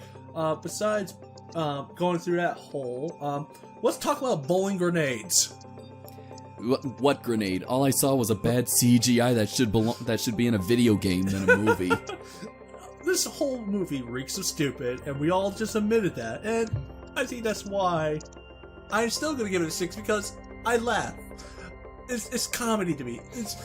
Besides going through that hole, let's talk about bowling grenades. What grenade? All I saw was a bad CGI that should be in a video game than a movie. This whole movie reeks of stupid, and we all just admitted that. And I think that's why I'm still gonna give it a 6 because I laugh. It's comedy to me. It's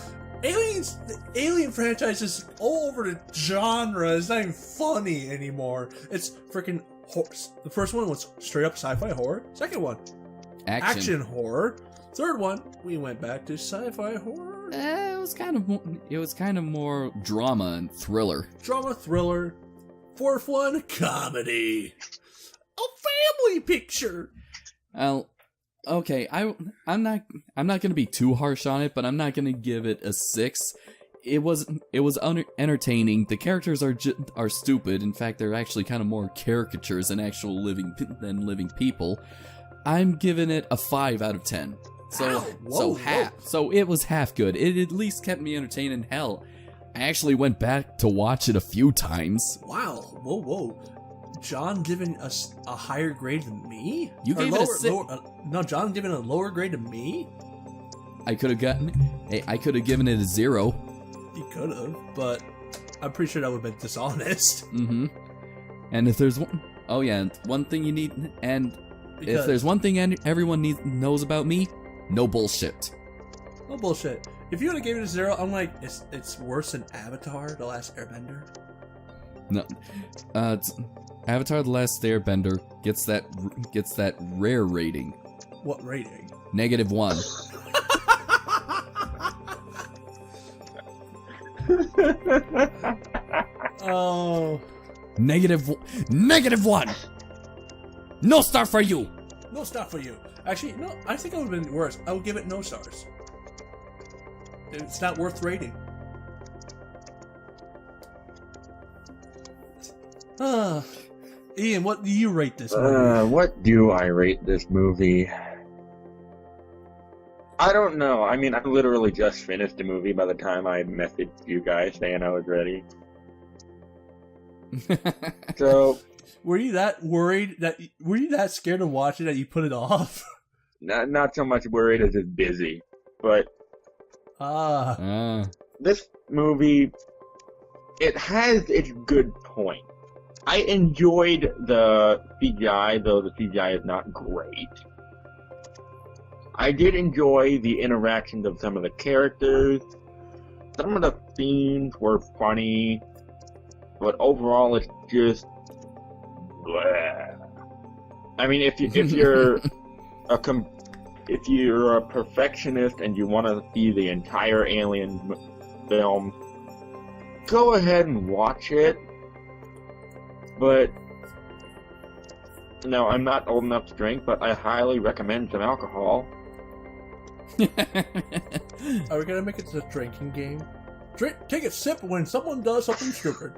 Aliens. The Alien franchise is all over the genre. It's not even funny anymore. It's freaking horse. The first one was straight up sci-fi horror. Second one, action horror. Third one, we went back to sci-fi horror. It was kind of more drama and thriller. Drama, thriller. Fourth one, comedy. A family picture. Okay, I'm not gonna be too harsh on it, but I'm not gonna give it a 6. It was entertaining. The characters are stupid. In fact, they're actually kind of more caricatures than actual living people. I'm giving it a 5 out of 10. So it was half good. It at least kept me entertained. And hell, I actually went back to watch it a few times. Wow. Whoa. John giving us a higher grade than me? You gave it a 6. No, John giving a lower grade than me? I could have given it a 0. You could have, but I'm pretty sure that would have been dishonest. Mm-hmm. And if there's one thing you need, and if there's one thing everyone knows about me, no bullshit. No bullshit. If you would have given it a 0, I'm like, it's worse than Avatar: The Last Airbender. No, Avatar: The Last Airbender gets that rare rating. What rating? -1. Oh. -1. No star for you. No star for you. Actually, no, I think it would have been worse. I would give it no stars. It's not worth rating. Ian, what do you rate this movie? What do I rate this movie? I don't know. I mean, I literally just finished the movie by the time I messaged you guys saying I was ready. So, were you that worried were you that scared to watch it that you put it off? Not so much worried as just busy, but this movie, it has its good point. I enjoyed the CGI, though the CGI is not great. I did enjoy the interactions of some of the characters. Some of the scenes were funny, but overall it's just bleh. I mean, if you're if you're a perfectionist and you want to see the entire Alien film, go ahead and watch it. But no, I'm not old enough to drink, but I highly recommend some alcohol. Are we gonna make it a drinking game? Take a sip when someone does something stupid.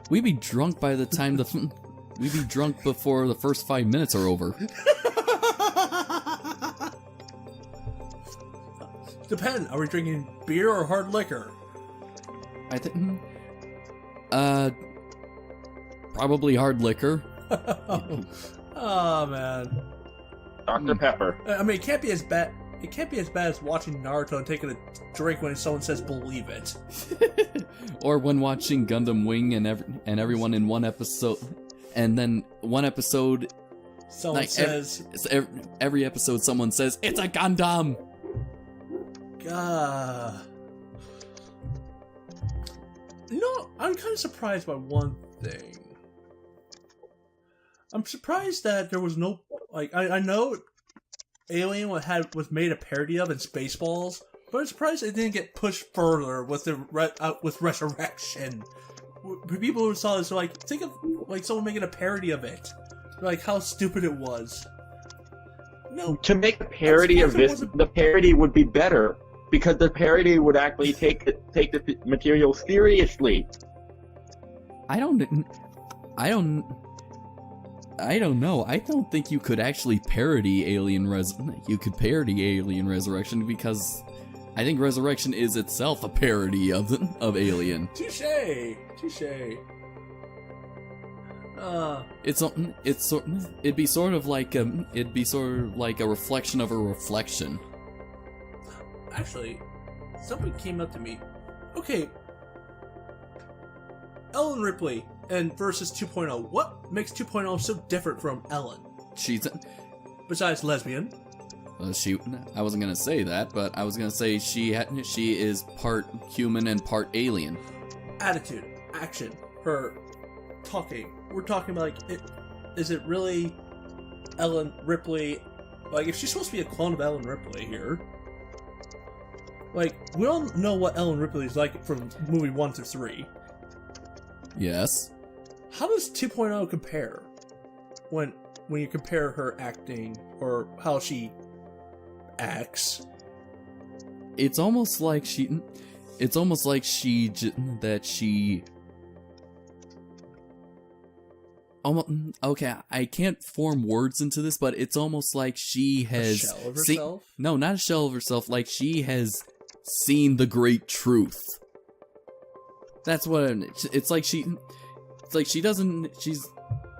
We'd be drunk by the time we'd be drunk before the first 5 minutes are over. Depend. Are we drinking beer or hard liquor? I think. Probably hard liquor. Oh man. Dr. Pepper. I mean, it can't be as bad. It can't be as bad as watching Naruto and taking a drink when someone says "believe it." Or when watching Gundam Wing and everyone in one episode, and then one episode, someone says every episode someone says it's a Gundam. You know, I'm kind of surprised by one thing. I'm surprised that there was no, like, I know Alien was made a parody of in Spaceballs, but I'm surprised it didn't get pushed further with with Resurrection. People who saw this are like, think of like someone making a parody of it, like how stupid it was. No, to make a parody of this, the parody would be better because the parody would actually take the material seriously. I don't know. I don't think you could actually parody Alien Resurrection because I think Resurrection is itself a parody of Alien. Touche. It'd be sort of like a reflection of a reflection. Actually, somebody came up to me. Okay, Ellen Ripley and versus 2.0. What makes 2.0 so different from Ellen? Besides lesbian. I wasn't gonna say that, but I was gonna say she is part human and part alien. Attitude, action, her talking. We're talking about is it really Ellen Ripley? Like, if she's supposed to be a clone of Ellen Ripley here, like, we all know what Ellen Ripley is like from movie 1 through 3. Yes. How does 2.0 compare when you compare her acting or how she acts? It's almost like okay, I can't form words into this, but it's almost like she has a shell of herself? No, not a shell of herself, like she has seen the great truth. That's what it's like. She's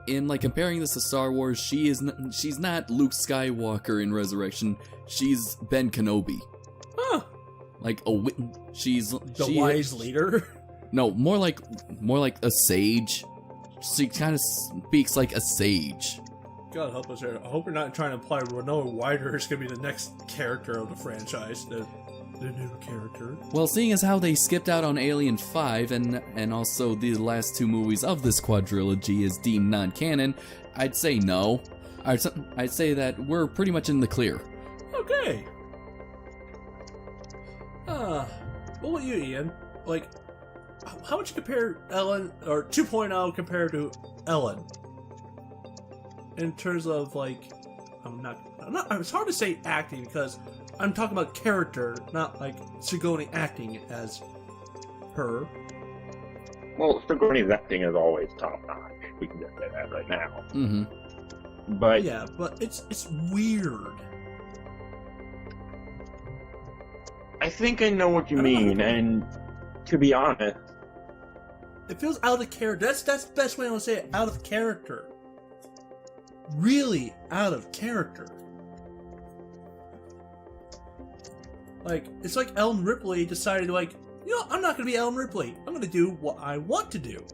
in, like, comparing this to Star Wars. She's not Luke Skywalker in Resurrection. She's Ben Kenobi. Huh. Like she's the wise leader. No, more like a sage. She kind of speaks like a sage. God help us here. I hope you're not trying to imply Winona Ryder is going to be the next character of the franchise. The new character. Well, seeing as how they skipped out on Alien 5 and also the last 2 movies of this quadrilogy is deemed non-canon, I'd say no. I'd say that we're pretty much in the clear. Okay. What about you, Ian? Like, how would you compare Ellen, or 2.0 compared to Ellen? In terms of, like, it's hard to say acting because I'm talking about character, not like Sigourney acting as her. Well, Sigourney's acting is always top notch. We can just say that right now. Mm-hmm. But yeah, but it's weird. I think I know what you mean, and to be honest, it feels out of character. That's the best way I want to say it. Out of character. Really out of character. Like, it's like Ellen Ripley decided, like, you know, I'm not going to be Ellen Ripley. I'm going to do what I want to do.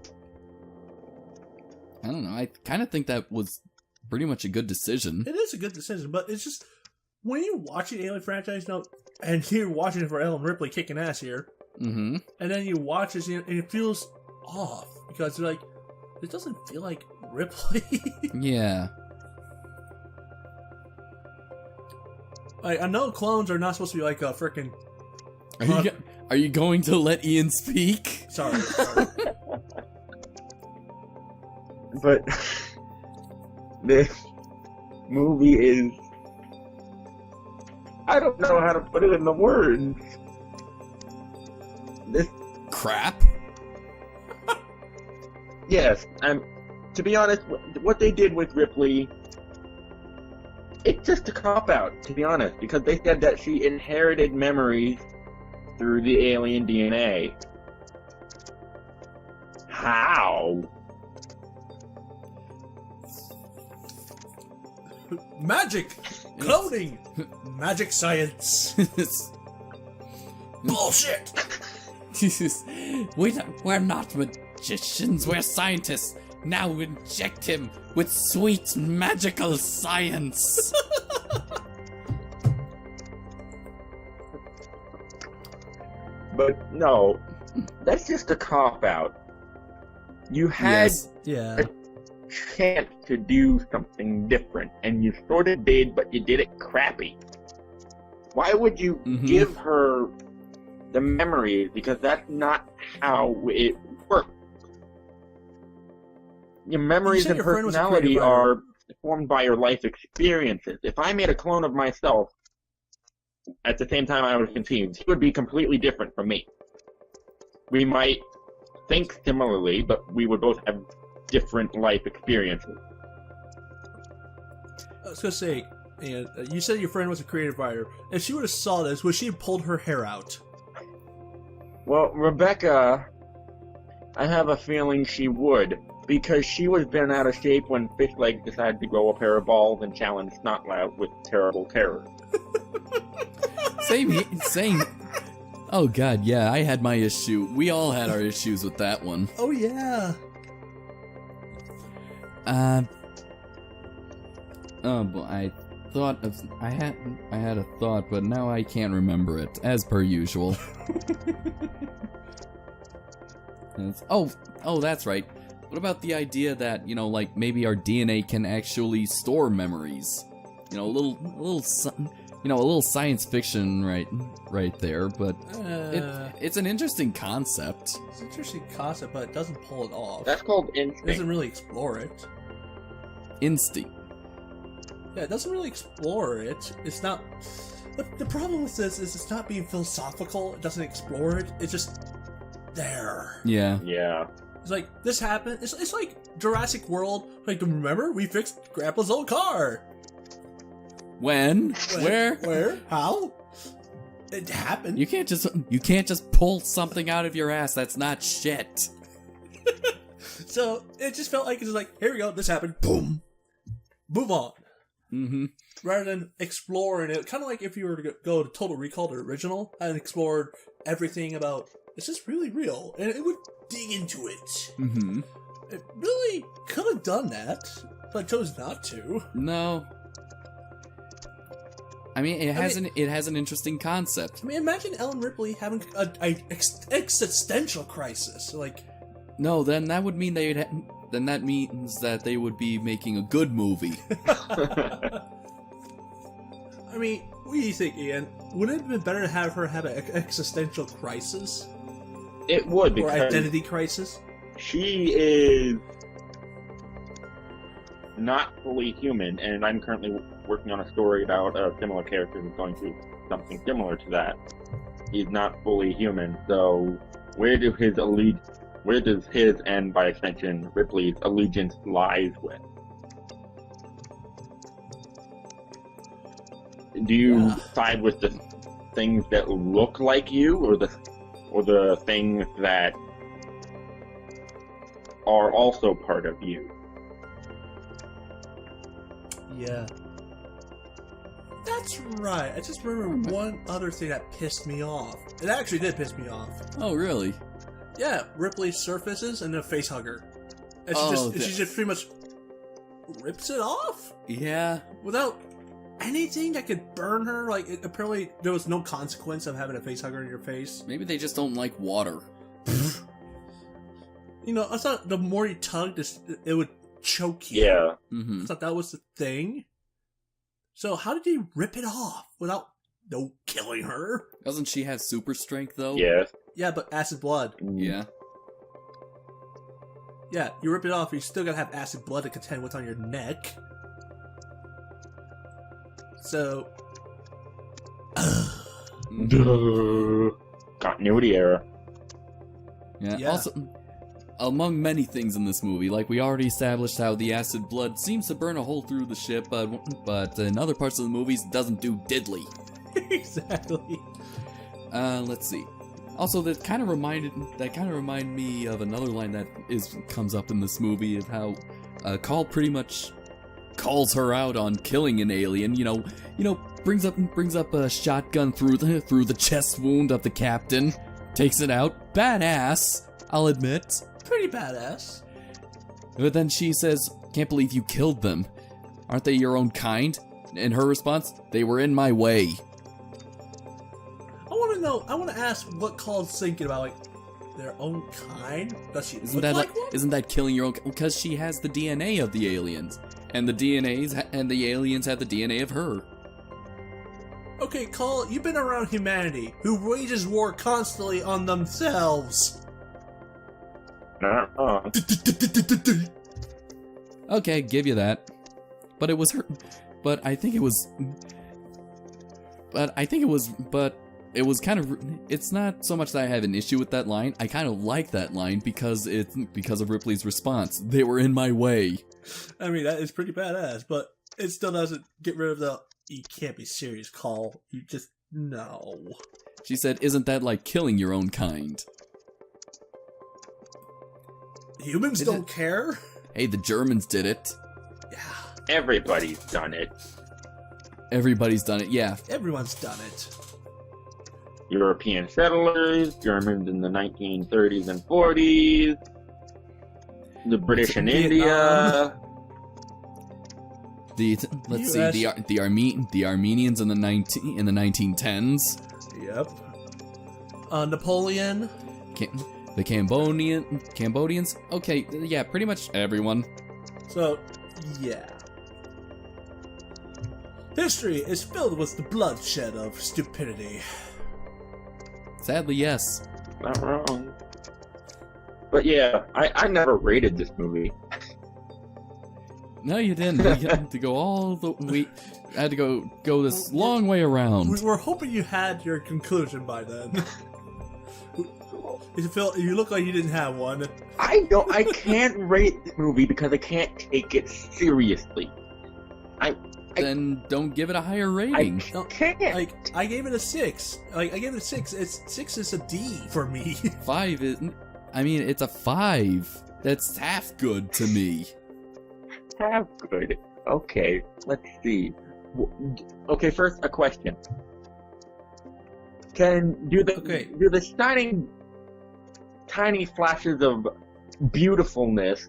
I don't know. I kind of think that was pretty much a good decision. It is a good decision, but it's just, when you're watching Alien franchise now, and you're watching it for Ellen Ripley kicking ass here, mm-hmm. and then you watch this, and it feels off, because you're like, it doesn't feel like Ripley. Yeah. I know clones are not supposed to be like a frickin'... Are you going to let Ian speak? Sorry. But this movie is... I don't know how to put it in the words. This... Crap? Yes, to be honest, what they did with Ripley... It's just a cop-out, to be honest, because they said that she inherited memories through the alien DNA. How? Magic! Cloning! Magic science! Bullshit! We're not magicians, we're scientists. Now inject him with sweet magical science. But no, that's just a cop-out. You had Yeah. a chance to do something different, and you sort of did, but you did it crappy. Why would you give her the memories? Because that's not how it works. Your memories and personality are formed by your life experiences. If I made a clone of myself at the same time I was conceived, he would be completely different from me. We might think similarly, but we would both have different life experiences. I was gonna say, And you said your friend was a creative writer. If she would have saw this, would she have pulled her hair out? Well, Rebecca, I have a feeling she would, because she was bent out of shape when Fishleg decided to grow a pair of balls and challenge Snotlout with terrible terror. Same. Oh god, yeah, I had my issue. We all had our issues with that one. Oh yeah. Well, I had a thought, but now I can't remember it, as per usual. Oh, that's right. What about the idea that, like, maybe our DNA can actually store memories? A little science fiction right there, but it's an interesting concept. It's an interesting concept, but it doesn't pull it off. That's called It instinct. doesn't really explore it. Instinct. Yeah, it doesn't really explore it. It's not... The problem with this is it's not being philosophical. It doesn't explore it. It's just there. Yeah. Yeah. It's like, this happened. It's like Jurassic World. Like, remember? We fixed Grandpa's old car. When? Where? Where? How? It happened. You can't just pull something out of your ass. That's not shit. So, it just felt like, it's like, here we go, this happened. Boom. Move on. Mm-hmm. Rather than exploring it, kind of like if you were to go to Total Recall, the original, and explored everything about, is this really real? And it would dig into it. Mm-hmm. It really could have done that, but chose not to. No. I mean, it has an interesting concept. I mean, imagine Ellen Ripley having a existential crisis. Like, no, then that would mean then that means that they would be making a good movie. I mean, what do you think, Ian? Would it have been better to have her have an existential crisis? It would, Or because identity crisis? she is not fully human, and I'm currently working on a story about a similar character who's going through something similar to that. He's not fully human, so where does his, and by extension Ripley's, allegiance lies with? Do you side with the things that look like you, or the things that are also part of you? Yeah. That's right. I just remember one other thing that pissed me off. It actually did piss me off. Oh, really? Yeah, Ripley surfaces and a face hugger. And she just pretty much rips it off Yeah. without anything that could burn her. Like, apparently there was no consequence of having a face hugger in your face. Maybe they just don't like water. I thought the more you tugged, it would choke you. Yeah. Mm-hmm. I thought that was the thing. So how did he rip it off without killing her? Doesn't she have super strength, though? Yes. Yeah, but acid blood. Yeah. Yeah, you rip it off, you still gotta have acid blood to contend what's on your neck. So... Continuity error. Yeah. Also, among many things in this movie, like we already established how the acid blood seems to burn a hole through the ship, but in other parts of the movies doesn't do diddly. Exactly. Let's see. Also, that kind of reminded me of another line that comes up in this movie, of how Call pretty much calls her out on killing an alien. Brings up a shotgun through the chest wound of the captain, takes it out. Badass, I'll admit. Pretty badass. But then she says, "Can't believe you killed them. Aren't they your own kind?" And her response, "They were in my way." I want to ask what Call's thinking about, like, their own kind? Does she Isn't look that like one? isn't that killing your own? Because she has the DNA of the aliens, and the aliens have the DNA of her. Okay, Call, you've been around humanity, who wages war constantly on themselves. Not wrong. Okay, give you that. But it was her. But I think it was. It was kind of. It's not so much that I have an issue with that line. I kind of like that line because of Ripley's response. They were in my way. I mean, that is pretty badass, but it still doesn't get rid of the "you can't be serious" call. You just no. She said, "Isn't that like killing your own kind?" Humans don't care. Hey, the Germans did it. Yeah. Everybody's done it. Everybody's done it, yeah. Everyone's done it. European settlers, Germans in the 1930s and 40s, the British in India. Let's see, the Armenians in the 1910s. Yep. Napoleon. The Cambodians. Okay, yeah, pretty much everyone. So, yeah. History is filled with the bloodshed of stupidity. Sadly, yes. Not wrong. But yeah, I never rated this movie. No, you didn't. We had to go we had to go this long way around. We were hoping you had your conclusion by then. You look like you didn't have one. I can't rate this movie because I can't take it seriously. Then don't give it a higher rating. I can't. I gave it a 6. I gave it a 6. 6 is a D for me. 5 is... I mean, it's a 5. That's half good to me. Half good. Okay, let's see. Okay, first a question. Do the shining tiny flashes of beautifulness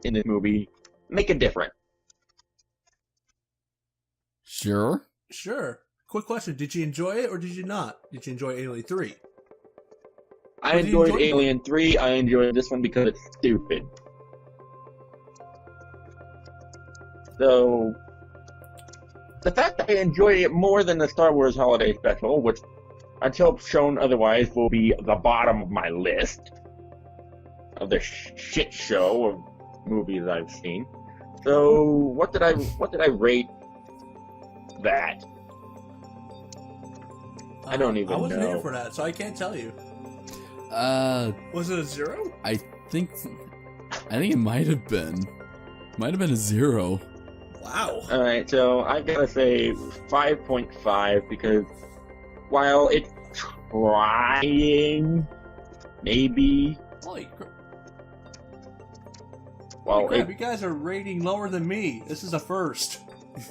in this movie make a difference? Sure. Quick question. Did you enjoy it or did you not? Did you enjoy Alien 3? I enjoyed Alien 3. I enjoyed this one because it's stupid. So, the fact that I enjoyed it more than the Star Wars Holiday Special, which, until shown otherwise, will be the bottom of my list of the shit show of movies I've seen. So, what did I rate that? I don't even know. I wasn't here for that, so I can't tell you. Was it a 0? I think it might have been. Might have been a 0. Wow. Alright, so I gotta say 5.5 because while it's trying, maybe. Holy Well, crap, you guys are rating lower than me. This is a first.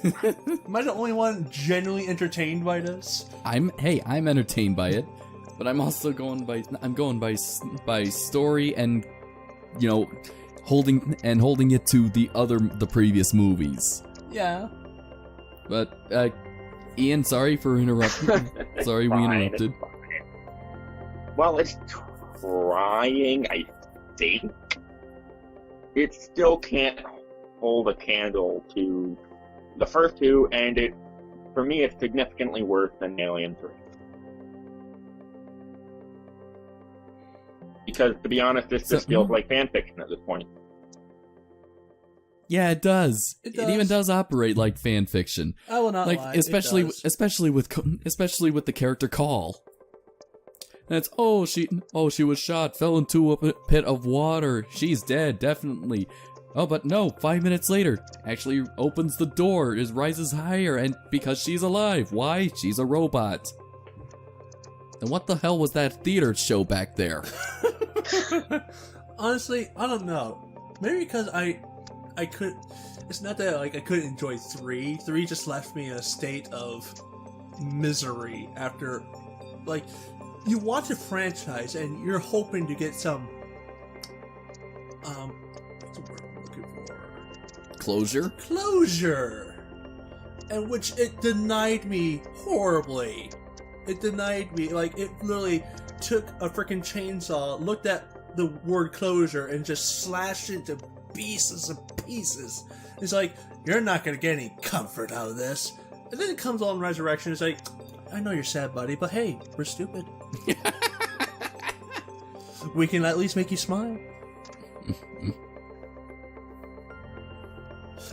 Am I the only one genuinely entertained by this? I'm entertained by it, but I'm also going by story and, you know, holding it to the previous movies. Yeah. But Ian, sorry for interrupting. Sorry we interrupted. Well, it's trying, I think. It still can't hold a candle to the first two, and for me, it's significantly worse than Alien 3. Because, to be honest, this just feels like fanfiction at this point. Yeah, it does. It even does operate like fan fiction. I will not lie. Especially with the character Call. And it's she was shot, fell into a pit of water. She's dead, definitely. Oh, but no, 5 minutes later, actually opens the door, rises higher, and because she's alive. Why? She's a robot. And what the hell was that theater show back there? Honestly, I don't know. Maybe because I could. It's not that I couldn't enjoy 3. 3 just left me in a state of misery after, you watch a franchise and you're hoping to get some, what's the word I'm looking for? Closure! And which it denied me horribly. It denied me, it literally took a freaking chainsaw, looked at the word closure, and just slashed it to pieces and pieces. It's like, you're not gonna get any comfort out of this. And then it comes on Resurrection, it's like, I know you're sad, buddy, but hey, we're stupid. We can at least make you smile.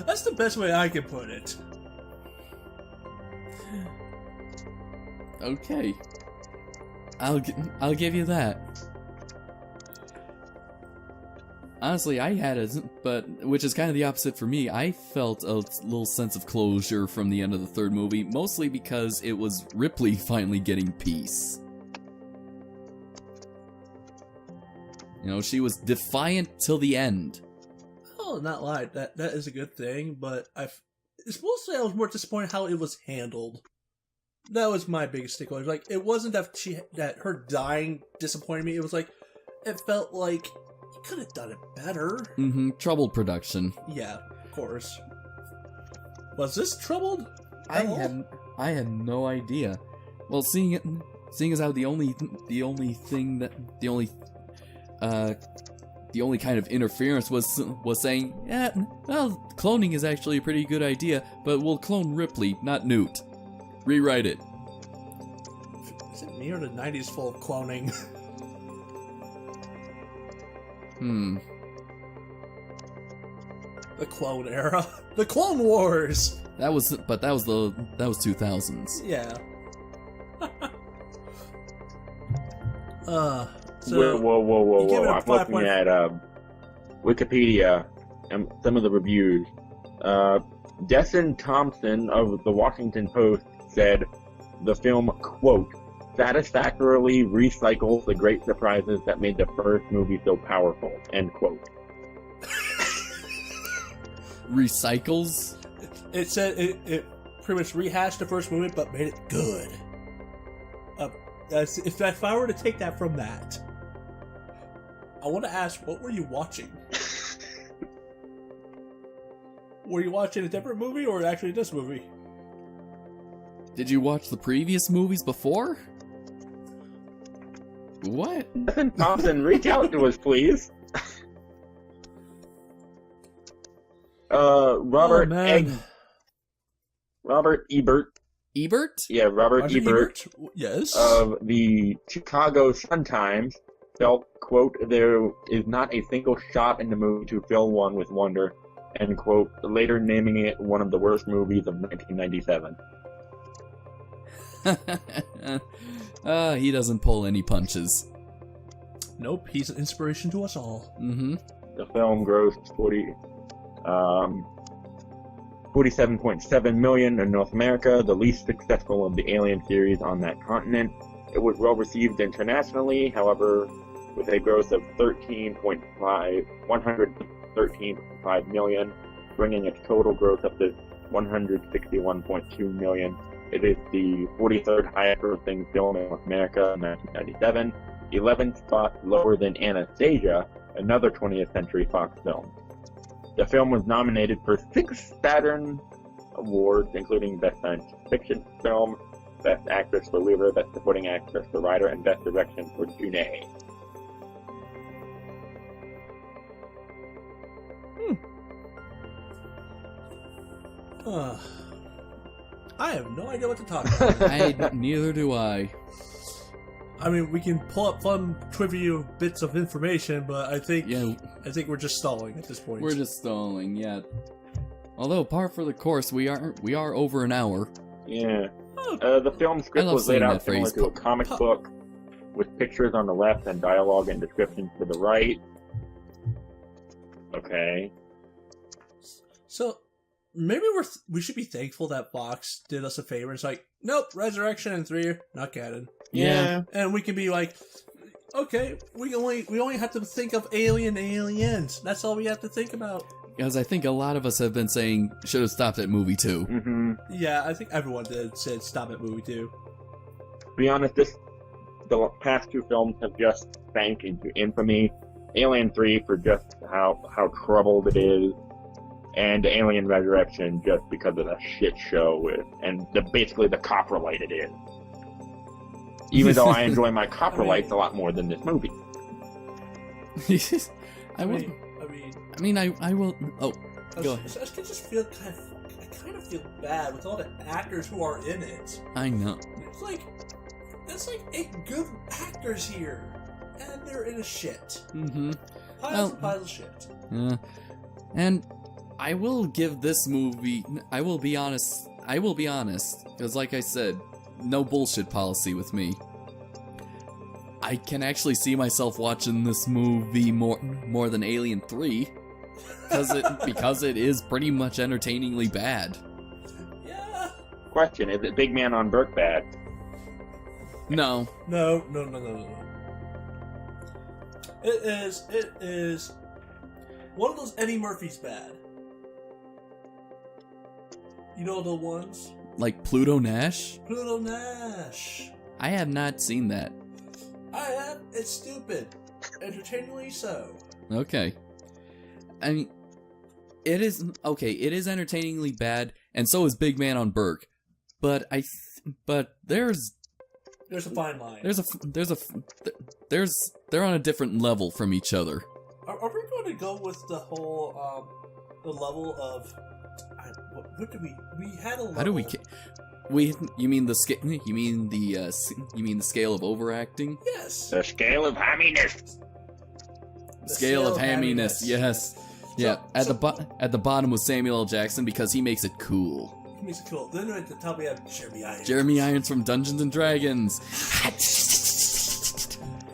That's the best way I can put it. Okay. I'll give you that. honestly, I had which is kind of the opposite for me. I felt a little sense of closure from the end of the third movie, mostly because it was Ripley finally getting peace. You know, she was defiant till the end. Oh, not lie. That is a good thing, but it's mostly I was more disappointed how it was handled. That was my biggest takeaway. Like, it wasn't that her dying disappointed me. It was like, it felt like you could have done it better. Mm-hmm. Troubled production. Yeah, of course. Was this troubled? I had no idea. Well, seeing as how the only kind of interference was saying, yeah, well, cloning is actually a pretty good idea, but we'll clone Ripley, not Newt. Rewrite it. Is it me or the 90s full of cloning? The clone era. The Clone Wars! That was 2000s. Yeah. Whoa. I'm looking at Wikipedia and some of the reviews. Desson Thompson of the Washington Post said the film, quote, satisfactorily recycles the great surprises that made the first movie so powerful, end quote. Recycles? It said it pretty much rehashed the first movie, but made it good. If I were to take that from that, I want to ask, what were you watching? Were you watching a different movie or actually this movie? Did you watch the previous movies before? What? Desson Thompson, reach out to us, please. Robert Ebert. Ebert? Yeah, Robert Ebert. Yes. Of the Chicago Sun-Times felt, quote, there is not a single shot in the movie to fill one with wonder, end quote, later naming it one of the worst movies of 1997. He doesn't pull any punches. Nope, he's an inspiration to us all. Mm-hmm. The film grossed 47.7 million in North America, the least successful of the Alien series on that continent. It was well received internationally, however, with a gross of 113.5 million, bringing its total gross up to 161.2 million. It is the 43rd highest grossing film in North America in 1997, 11 spots lower than Anastasia, another 20th Century Fox film. The film was nominated for 6 Saturn Awards, including Best Science Fiction Film, Best Actress for Weaver, Best Supporting Actress for Ryder, and Best Direction for Junet. I have no idea what to talk about. Neither do I. I mean, we can pull up fun trivia bits of information, but I think we're just stalling at this point. We're just stalling, yeah. Although par for the course, we are over an hour. Yeah. The film script was laid out similar to a comic book, with pictures on the left and dialogue and descriptions to the right. Okay. So maybe we should be thankful that Fox did us a favor. It's like, nope, Resurrection and 3 not canon. Yeah. And we can be like, okay, we only have to think of aliens. That's all we have to think about. Because I think a lot of us have been saying, should have stopped at movie 2. Mm-hmm. Yeah, I think everyone said stop at movie 2. To be honest, the past 2 films have just sank into infamy. Alien 3 for just how troubled it is, and Alien Resurrection just because of the shit show and basically the coprolite it is. Even though I enjoy my coprolites a lot more than this movie. I will. Oh, go ahead. I just feel kind of feel bad with all the actors who are in it. I know. It's like 8 good actors here, and they're in a shit. Mm-hmm. Piles of shit. Yeah. And I will give this movie. I will be honest, because like I said, no bullshit policy with me. I can actually see myself watching this movie more than Alien 3 because it is pretty much entertainingly bad. Yeah. Question: is it Big Man on Burke bad? No. No. It is one of those Eddie Murphy's bad. You know the ones? Like Pluto Nash? Pluto Nash. I have not seen that. I have. It's stupid. Entertainingly so. Okay. I mean, it is entertainingly bad, and so is Big Man on Burke. But there's a fine line. They're on a different level from each other. Are we going to go with the whole the level of what do we had a level? How do you mean the scale? You mean the scale of overacting? Yes. The scale of hamminess. Scale of hamminess. Yes. Yeah. At the bottom was Samuel L. Jackson because he makes it cool. He makes it cool. Then at the top we have Jeremy Irons. Jeremy Irons from Dungeons and Dragons.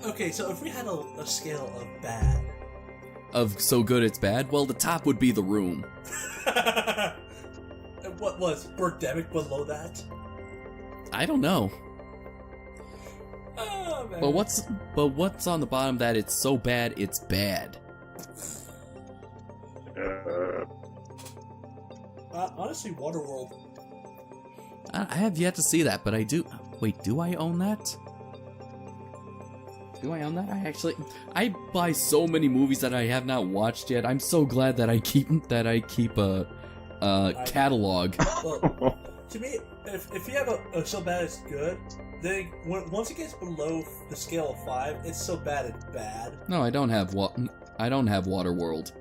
Okay, so if we had a scale of bad. Of so good it's bad, well, the top would be The Room. And what was Birdemic below that? I don't know. Oh, man. But what's on the bottom that it's so bad it's bad? Honestly, Waterworld. I have yet to see that, but I do. Wait, do I own that? Do I own that? I buy so many movies that I have not watched yet. I'm so glad that I keep a catalog. Well, to me, if you have a so bad it's good, then once it gets below the scale of 5, it's so bad it's bad. No, I don't have Waterworld.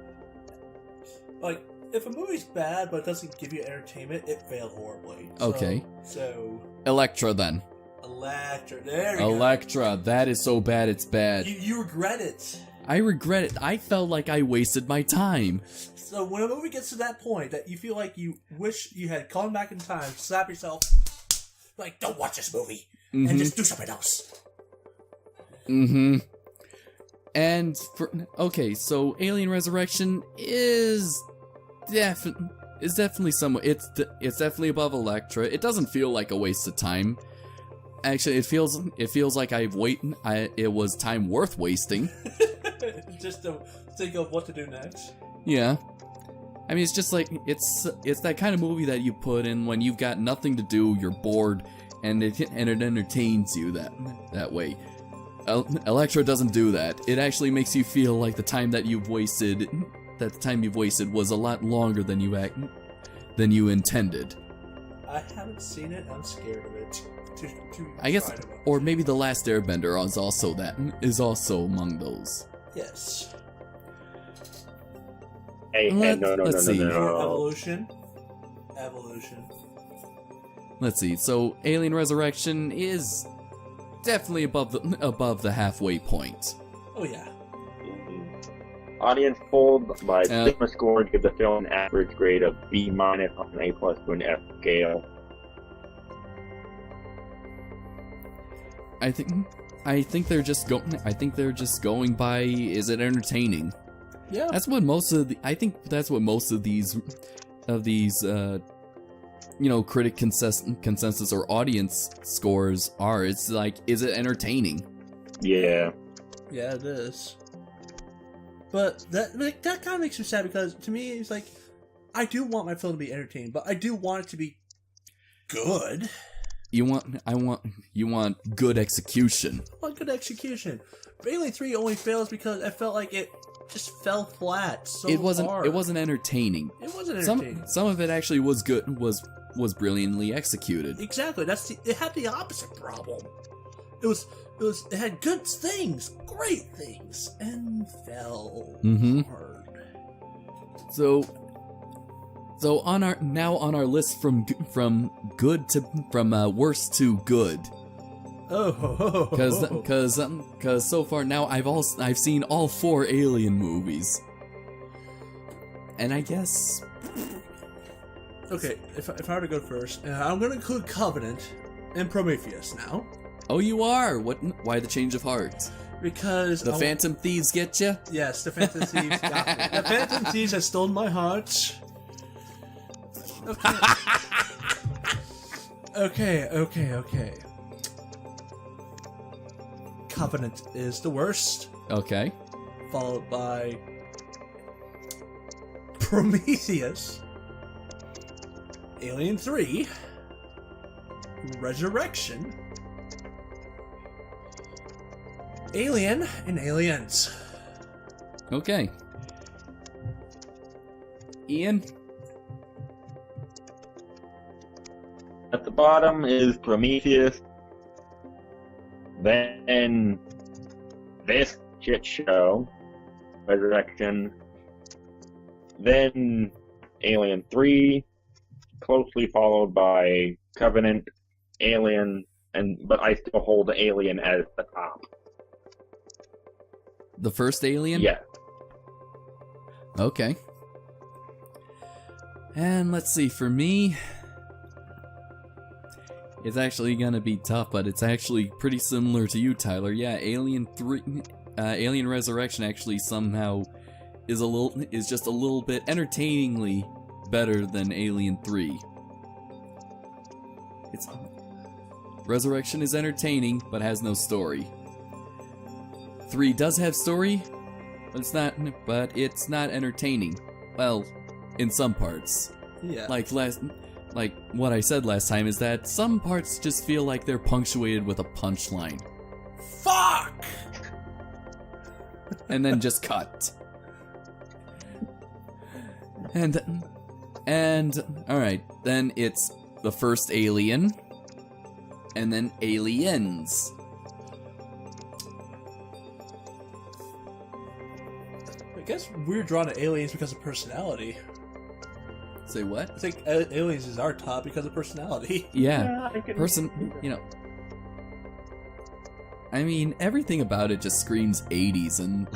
Like, if a movie's bad but it doesn't give you entertainment, it failed horribly. Okay. So Electra then. Electra, there you go. Electra, that is so bad it's bad. You regret it. I regret it. I felt like I wasted my time. So when a movie gets to that point that you feel like you wish you had gone back in time, slap yourself, like, don't watch this movie, and just do something else. Mm-hmm. And, so Alien Resurrection is definitely somewhat, it's definitely above Electra. It doesn't feel like a waste of time. Actually, it feels like it was time worth wasting. Just to think of what to do next. Yeah. I mean, it's just like, it's that kind of movie that you put in when you've got nothing to do, you're bored, and it entertains you that way. Electra doesn't do that. It actually makes you feel like the time you've wasted was a lot longer than you intended. I haven't seen it. I'm scared of it. I guess, or maybe The Last Airbender is also among those. Yes. Hey, let's see. Evolution. Let's see. So, Alien Resurrection is definitely above the halfway point. Oh yeah. Audience polled by Sigma Score give the film an average grade of B- on an A+ to an F scale. I think they're just going by, is it entertaining? Yeah. That's what most of these critic consensus or audience scores are. It's like, is it entertaining? Yeah. Yeah, it is. But that kind of makes me sad because to me it's like, I do want my film to be entertaining, but I do want it to be good. You want good execution. I want good execution. Alien 3 only fails because I felt like it just fell flat so hard. It wasn't entertaining. It wasn't entertaining. Some of it actually was good, was brilliantly executed. Exactly. It had the opposite problem. It had good things, great things, and fell hard. So on our list from worst to good. Oh, because so far now I've seen all 4 Alien movies, and I guess. Okay, if I were to go first, I'm going to include Covenant and Prometheus now. Oh, you are? What? Why the change of heart? Because The Phantom Thieves get you? Yes, the Phantom Thieves got me. The Phantom Thieves has stolen my heart. Okay. Covenant is the worst, Okay. followed by Prometheus, Alien 3, Resurrection, Alien, and Aliens. Okay. Ian? At the bottom is Prometheus. Then this shit show, Resurrection. Then Alien 3, closely followed by Covenant, Alien, but I still hold Alien as the top. The first Alien? Yeah. Okay. And let's see, for me, it's actually gonna be tough, but it's actually pretty similar to you, Tyler. Yeah, Alien Resurrection actually somehow is just a little bit entertainingly better than Alien 3. Resurrection is entertaining, but has no story. 3 does have story, but it's not entertaining. Well, in some parts. Yeah. Like what I said last time is that some parts just feel like they're punctuated with a punchline. Fuck! And then just cut. And alright, then it's the first Alien, and then Aliens. I guess we're drawn to Aliens because of personality. Say what? I think Aliens is our top because of personality. Yeah. I mean, everything about it just screams 80s, and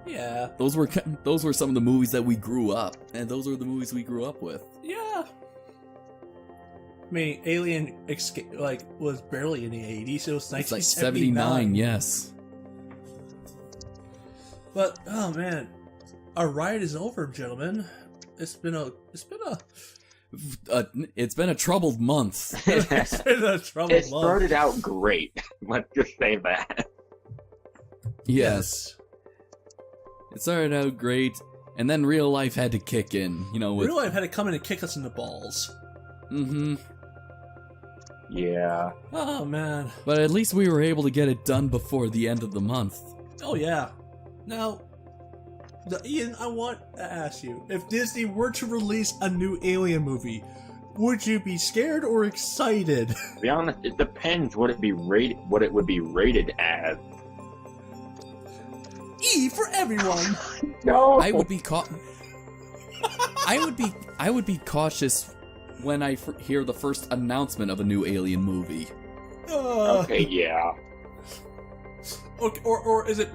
Yeah. those were some of the movies that we grew up, and those are the movies we grew up with. Yeah. I mean, Alien was barely in the 80s. It was 1979. It's like 79, yes. But oh man, our ride is over, gentlemen. It's been a It's been a troubled month. it's been a troubled It month. started out great. Let's just say that. Yes. It started out great, and then real life had to kick in, with... Real life had to come in and kick us in the balls. Mm-hmm. Yeah. Oh man. But at least we were able to get it done before the end of the month. Oh yeah. Now, Ian, I want to ask you, if Disney were to release a new Alien movie, would you be scared or excited? To be honest, it depends what it would be rated as. E for everyone. No. I would be I would be cautious when I hear the first announcement of a new Alien movie. Okay, yeah. Okay, or is it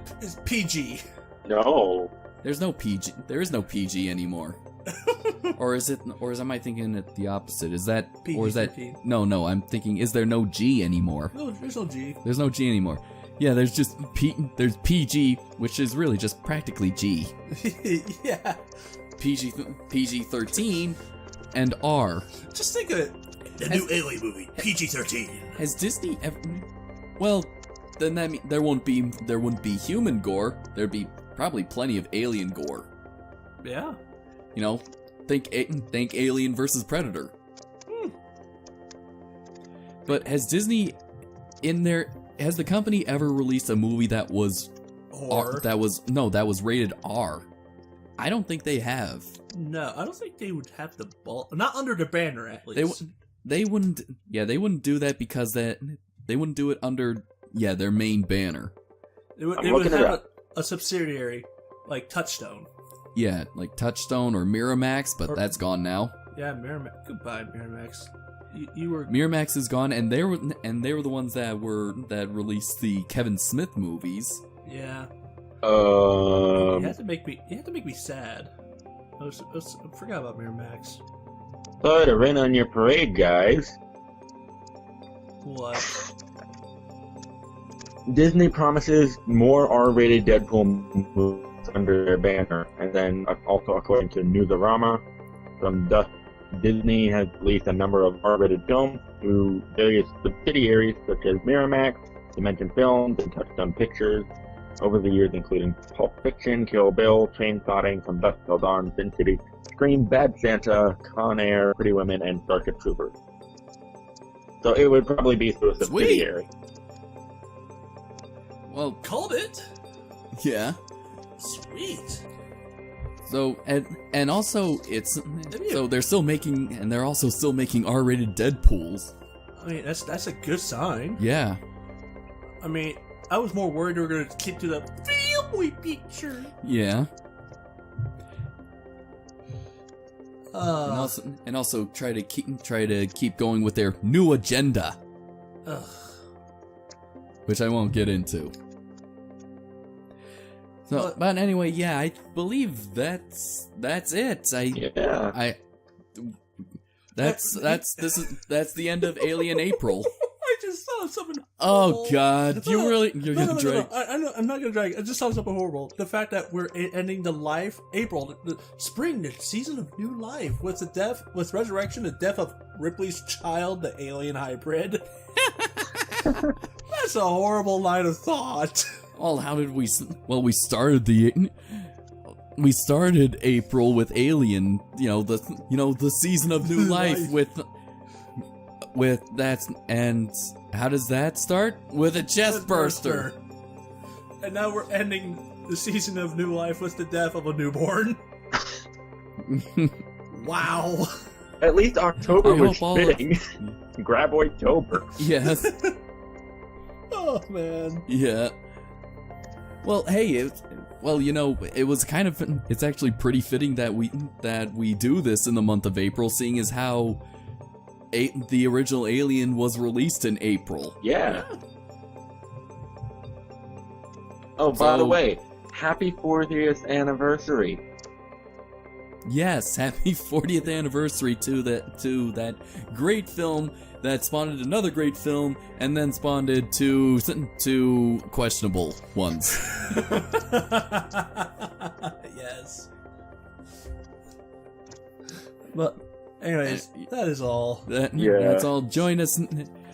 PG? No. There is no PG anymore. or am I thinking it the opposite? Is that PG-13. No, I'm thinking, is there no G anymore? No, there's no G. There's no G anymore. Yeah, there's just there's PG, which is really just practically G. Yeah. PG-13 and R. Just think of it. The new Alien movie, PG-13. Has Disney ever? Well, then that mean there wouldn't be human gore. There'd be probably plenty of alien gore. Yeah. Think Alien versus Predator. But has Disney has the company ever released a movie that was that was rated R? I don't think they have. No, I don't think they would have the ball. Not under the banner, at least. They wouldn't. Yeah, they wouldn't do that because they wouldn't do it under their main banner. They would have a subsidiary like Touchstone. Yeah, like Touchstone or Miramax, but that's gone now. Yeah, Miramax. Goodbye, Miramax. You were Miramax is gone, and they were the ones that released the Kevin Smith movies. Yeah. You had to make me sad. I forgot about Miramax. Sorry to rain on your parade, guys. What? Disney promises more R-rated Deadpool movies under their banner, and then also according to Newsarama, from Disney has released a number of R-rated films through various subsidiaries such as Miramax, Dimension Films, and Touchstone Pictures over the years, including Pulp Fiction, Kill Bill, Trainspotting, From Dusk Till Dawn, Sin City, Scream, Bad Santa, Con Air, Pretty Women, and Starship Troopers. So it would probably be through a subsidiary. Well, Called it. yeah. Sweet. So and also it's so they're still making, and they're also still making R-rated Deadpools. I mean, that's a good sign. Yeah. I mean, I was more worried they were going to keep to the family picture. Yeah. Uh, And also try to keep going with their new agenda, ugh. which I won't get into. So, but anyway, yeah, I believe that's it. That's the end of Alien April. I just saw something Oh God, you're gonna drag. No, I'm not gonna drag. I just saw something horrible. The fact that we're ending the life, April, the spring, the season of new life, with resurrection, the death of Ripley's child, the alien hybrid. That's a horrible line of thought. Well, how did we? Well, we started April with Alien. The season of new life with that. And how does that start? With a chest burster. And now we're ending the season of new life with the death of a newborn. Wow. At least October was fitting. Grab October. Yes. Oh man. Yeah. Well, hey, it was kind of. It's actually pretty fitting that we do this in the month of April, seeing as how the original Alien was released in April. Yeah. Oh, by the way, happy 40th anniversary. Yes, happy 40th anniversary to that great film that spawned another great film, and then spawned two questionable ones. Yes. But anyways, that is all. That's all. Join us.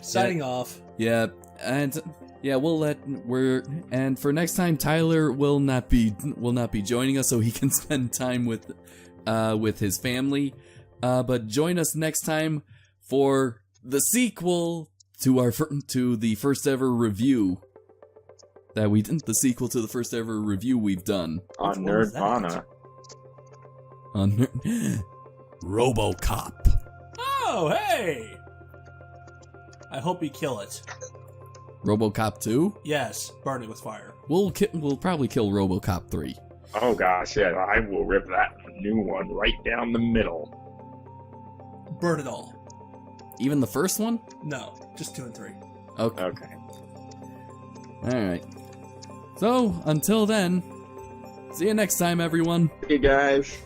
Signing off. Yeah, and yeah, and for next time, Tyler will not be joining us, so he can spend time with his family. But join us next time for the sequel to the first ever review the sequel to the first ever review we've done on Nerdvana. On RoboCop. Oh, hey! I hope you kill it. RoboCop 2? Yes, burn it with fire. We'll probably kill RoboCop 3. Oh gosh, yeah, I will rip that new one right down the middle. Burn it all. Even the first one? No, just 2 and 3. Okay. Alright. So, until then, see you next time, everyone. Hey guys.